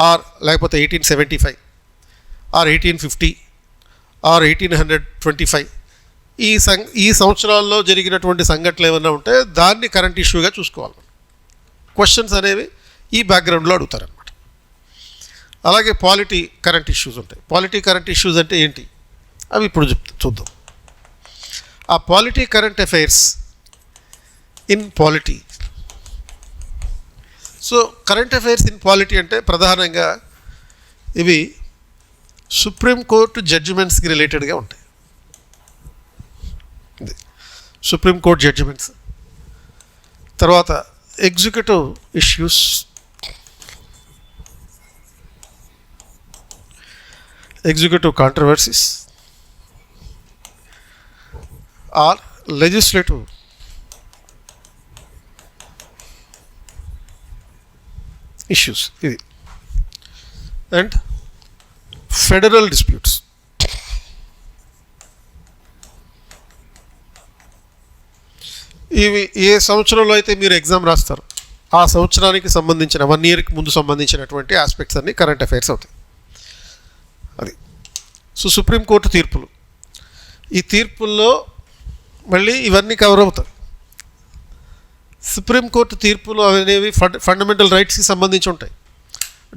ఆర్ లేకపోతే 1875 ఆర్ 1850 ఆర్ 1825 ఈ సంవత్సరాల్లో జరిగినటువంటి సంఘటనలు ఏమైనా ఉంటే దాన్ని కరెంట్ ఇష్యూగా చూసుకోవాలి. క్వశ్చన్స్ అనేవి ఈ బ్యాక్గ్రౌండ్లో అడుగుతారనమాట. అలాగే పాలిటీ కరెంట్ ఇష్యూస్ ఉంటాయి. పాలిటీ కరెంట్ ఇష్యూస్ అంటే ఏంటి అవి ఇప్పుడు చూద్దాం. ఆ polity current affairs in polity. So current affairs in polity అంటే ప్రధానంగా ఇవి సుప్రీంకోర్టు జడ్జిమెంట్స్కి రిలేటెడ్గా ఉంటాయి. సుప్రీంకోర్టు జడ్జిమెంట్స్, తర్వాత executive issues, executive controversies or legislative issues ఇది, అండ్ ఫెడరల్ డిస్ప్యూట్స్. ఇవి ఏ సంవత్సరంలో అయితే మీరు ఎగ్జామ్ రాస్తారు ఆ సంవత్సరానికి సంబంధించిన 1 ఇయర్కి ముందు సంబంధించినటువంటి ఆస్పెక్ట్స్ అన్నీ కరెంట్ అఫైర్స్ అవుతాయి. అది సో సుప్రీంకోర్టు తీర్పులు, ఈ తీర్పుల్లో మళ్ళీ ఇవన్నీ కవర్ అవుతాయి. సుప్రీంకోర్టు తీర్పులు అనేవి ఫండమెంటల్ రైట్స్కి సంబంధించి ఉంటాయి,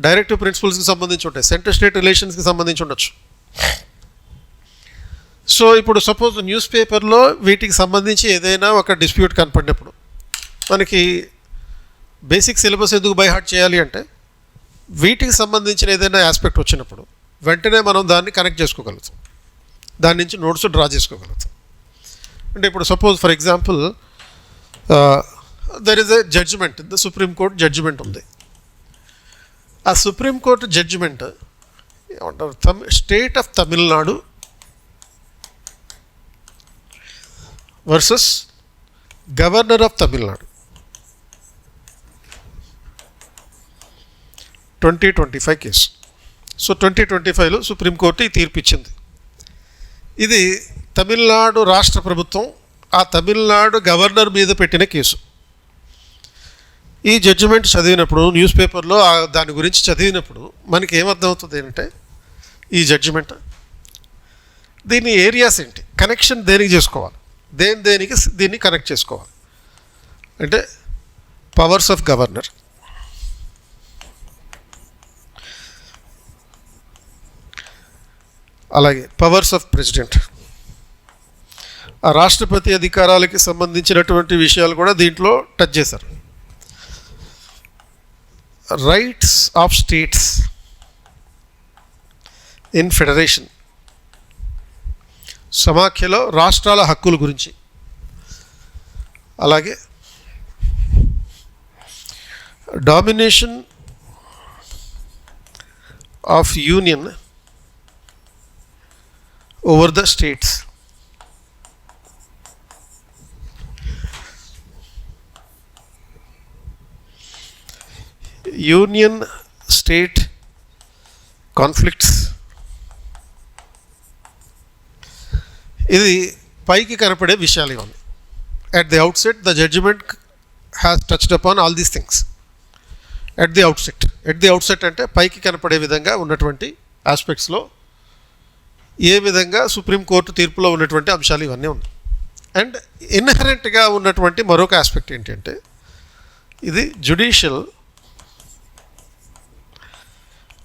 డైరెక్టివ్ ప్రిన్సిపల్స్కి సంబంధించి ఉంటాయి, సెంటర్ స్టేట్ రిలేషన్స్కి సంబంధించి ఉండొచ్చు. సో ఇప్పుడు సపోజ్ న్యూస్ పేపర్లో వీటికి సంబంధించి ఏదైనా ఒక డిస్ప్యూట్ కనపడినప్పుడు మనకి బేసిక్ సిలబస్ ఎందుకు బై హార్ట్ చేయాలి అంటే వీటికి సంబంధించిన ఏదైనా ఆస్పెక్ట్ వచ్చినప్పుడు వెంటనే మనం దాన్ని కనెక్ట్ చేసుకోగలుగుతాం, దాని నుంచి నోట్స్ డ్రా చేసుకోగలుగుతాం. అంటే ఇప్పుడు suppose for example there is a judgement, the supreme court judgement ఉంది. ఆ సుప్రీంకోర్టు జడ్జిమెంట్ ఏమంటారు, state of Tamil Nadu versus governor of Tamil Nadu 2025 case. So 2025లో supreme court ఈ తీర్పు ఇచ్చింది. ఇది తమిళనాడు రాష్ట్ర ప్రభుత్వం ఆ తమిళనాడు గవర్నర్ మీద పెట్టిన కేసు. ఈ జడ్జిమెంట్ చదివినప్పుడు న్యూస్ పేపర్లో దాని గురించి చదివినప్పుడు మనకి ఏమర్థమవుతుంది ఏంటంటే ఈ జడ్జిమెంట్ దీని ఏరియాస్ ఏంటి, కనెక్షన్ దేనికి చేసుకోవాలి, దేనికి దీన్ని కనెక్ట్ చేసుకోవాలి అంటే పవర్స్ ఆఫ్ గవర్నర్, అలాగే పవర్స్ ఆఫ్ ప్రెసిడెంట్, ఆ రాష్ట్రపతి అధికారాలకి సంబంధించినటువంటి విషయాలు కూడా దీంట్లో టచ్ చేశారు. Rights of states in federation, సమాఖ్యలో రాష్ట్రాల హక్కుల గురించి, అలాగే domination of union over the states, union state conflicts. ఇది పైకి కనపడే విషయాలు ఇవన్నీ. At the outset the judgment has touched upon all these things. At the outset అంటే పైకి కనపడే విధంగా ఉన్నటువంటి ఆస్పెక్ట్స్లో ఏ విధంగా సుప్రీంకోర్టు తీర్పులో ఉన్నటువంటి అంశాలు ఇవన్నీ ఉన్నాయి. అండ్ ఇన్హరెంట్గా ఉన్నటువంటి మరొక ఆస్పెక్ట్ ఏంటంటే ఇది జ్యుడిషియల్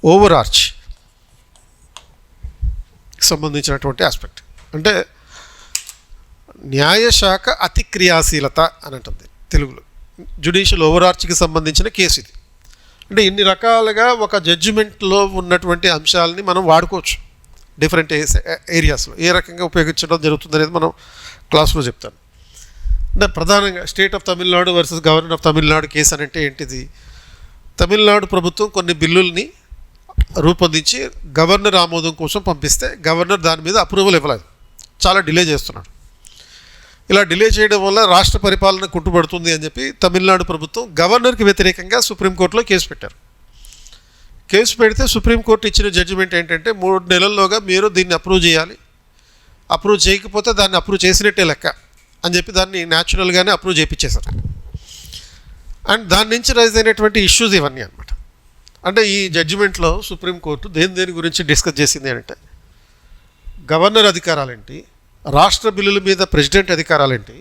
ఓవరార్చ్ సంబంధించినటువంటి ఆస్పెక్ట్. అంటే న్యాయశాఖ అతి క్రియాశీలత అని అంటుంది తెలుగులో. జ్యుడిషియల్ ఓవరార్చ్కి సంబంధించిన కేసు ఇది. అంటే ఇన్ని రకాలుగా ఒక జడ్జిమెంట్లో ఉన్నటువంటి అంశాలని మనం వాడుకోవచ్చు డిఫరెంట్ ఏరియాస్లో. ఏ రకంగా ఉపయోగించడం జరుగుతుంది అనేది మనం క్లాస్లో చెప్తాను. అంటే ప్రధానంగా state of Tamil Nadu versus governor of Tamil Nadu case అని అంటే ఏంటిది, తమిళనాడు ప్రభుత్వం కొన్ని బిల్లుల్ని రూపొందించి గవర్నర్ ఆమోదం కోసం పంపిస్తే గవర్నర్ దాని మీద అప్రూవల్ ఇవ్వలేదు, చాలా డిలే చేస్తున్నాడు. ఇలా డిలే చేయడం వల్ల రాష్ట్ర పరిపాలన కుంటుపడుతుంది అని చెప్పి తమిళనాడు ప్రభుత్వం గవర్నర్కి వ్యతిరేకంగా సుప్రీంకోర్టులో కేసు పెట్టారు. కేసు పెడితే సుప్రీంకోర్టు ఇచ్చిన జడ్జిమెంట్ ఏంటంటే 3 నెలల్లోగా మీరు దీన్ని అప్రూవ్ చేయాలి, అప్రూవ్ చేయకపోతే దాన్ని అప్రూవ్ చేసినట్టే లెక్క అని చెప్పి దాన్ని న్యాచురల్గానే అప్రూవ్ చేయించేశారు. అండ్ దాని నుంచి రైజ్ అయినటువంటి ఇష్యూస్ ఇవన్నీ అనమాట. అంటే ఈ జడ్జిమెంట్లో సుప్రీంకోర్టు దేని గురించి డిస్కస్ చేసింది అంటే గవర్నర్ అధికారాలేంటి, రాష్ట్ర బిల్లుల మీద ప్రెసిడెంట్ అధికారాలేంటి,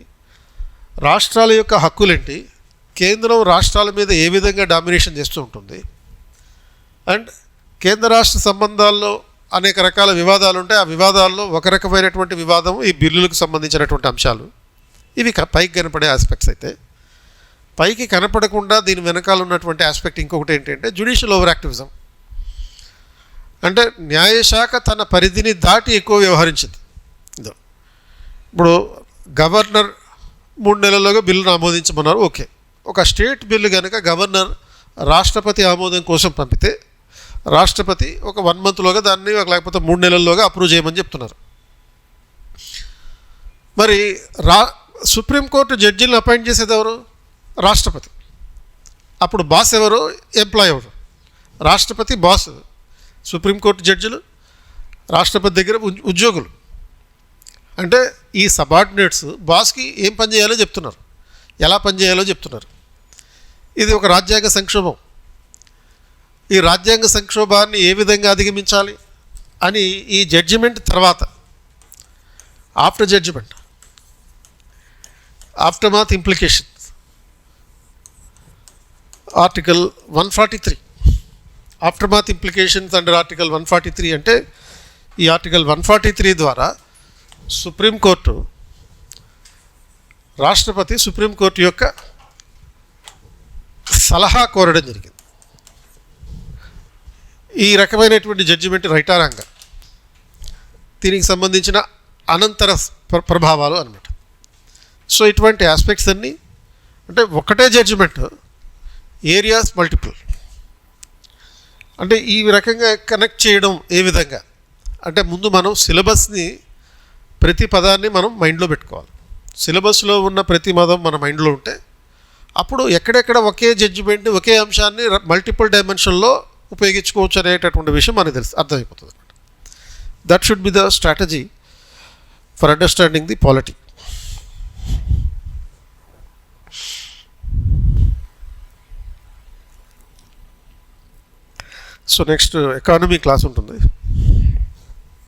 రాష్ట్రాల యొక్క హక్కులేంటి, కేంద్రం రాష్ట్రాల మీద ఏ విధంగా డామినేషన్ చేస్తూ ఉంటుంది, అండ్ కేంద్ర రాష్ట్ర సంబంధాల్లో అనేక రకాల వివాదాలు ఉంటాయి. ఆ వివాదాల్లో ఒక రకమైనటువంటి వివాదం ఈ బిల్లులకు సంబంధించినటువంటి అంశాలు. ఇవి పైకి కనపడే ఆస్పెక్ట్స్ అయితే, పైకి కనపడకుండా దీని వెనకాల ఉన్నటువంటి ఆస్పెక్ట్ ఇంకొకటి ఏంటంటే జ్యుడిషియల్ ఓవర్ యాక్టివిజం. అంటే న్యాయశాఖ తన పరిధిని దాటి ఎక్కువ వ్యవహరించింది. ఇప్పుడు గవర్నర్ 3 నెలల్లోగా బిల్లును ఆమోదించమన్నారు, ఓకే. ఒక స్టేట్ బిల్లు కనుక గవర్నర్ రాష్ట్రపతి ఆమోదం కోసం పంపితే రాష్ట్రపతి ఒక 1 మంత్లోగా దాన్ని లేకపోతే 3 నెలల్లోగా అప్రూవ్ చేయమని చెప్తున్నారు. మరి సుప్రీంకోర్టు జడ్జిలను అపాయింట్ చేసేది ఎవరు? రాష్ట్రపతి. అప్పుడు బాస్ ఎవరు? ఎంప్లాయ్ ఎవరు? రాష్ట్రపతి బాస్, సుప్రీంకోర్టు జడ్జిలు రాష్ట్రపతి దగ్గర ఉద్యోగులు. అంటే ఈ సబార్డినేట్స్ బాస్కి ఏం పని చేయాలో చెప్తున్నారు. ఎలా పనిచేయాలో చెప్తున్నారు. ఇది ఒక రాజ్యాంగ సంక్షోభం. ఈ రాజ్యాంగ సంక్షోభాన్ని ఏ విధంగా అధిగమించాలి అని ఈ జడ్జిమెంట్ తర్వాత, ఆఫ్టర్ జడ్జిమెంట్, ఆఫ్టర్ మాత్ ఇంప్లికేషన్, ఆర్టికల్ 143, ఆఫ్టర్ మాత్ ఇంప్లికేషన్స్ అండర్ ఆర్టికల్ 143 అంటే ఈ ఆర్టికల్ 143 ద్వారా సుప్రీంకోర్టు, రాష్ట్రపతి సుప్రీంకోర్టు యొక్క సలహా కోరడం జరిగింది. ఈ రకమైనటువంటి జడ్జిమెంట్ రైటారాంగ, దీనికి సంబంధించిన అనంతర ప్రభావాలు అన్నమాట. సో ఇటువంటి ఆస్పెక్ట్స్ అన్నీ అంటే ఒకటే జడ్జిమెంట్, ఏరియాస్ మల్టిపుల్. అంటే ఈ రకంగా కనెక్ట్ చేయడం ఏ విధంగా అంటే, ముందు మనం సిలబస్ని, ప్రతి పదాన్ని మనం మైండ్లో పెట్టుకోవాలి. సిలబస్లో ఉన్న ప్రతి పదం మన మైండ్లో ఉంటే అప్పుడు ఎక్కడెక్కడ ఒకే జడ్జిమెంట్, ఒకే అంశాన్ని మల్టిపుల్ డైమెన్షన్లో ఉపయోగించుకోవచ్చు అనేటటువంటి విషయం మనకు తెలుసు, అర్థమైపోతుంది అనమాట. That should be the strategy for understanding the polity. So next economy class ఉంటుంది.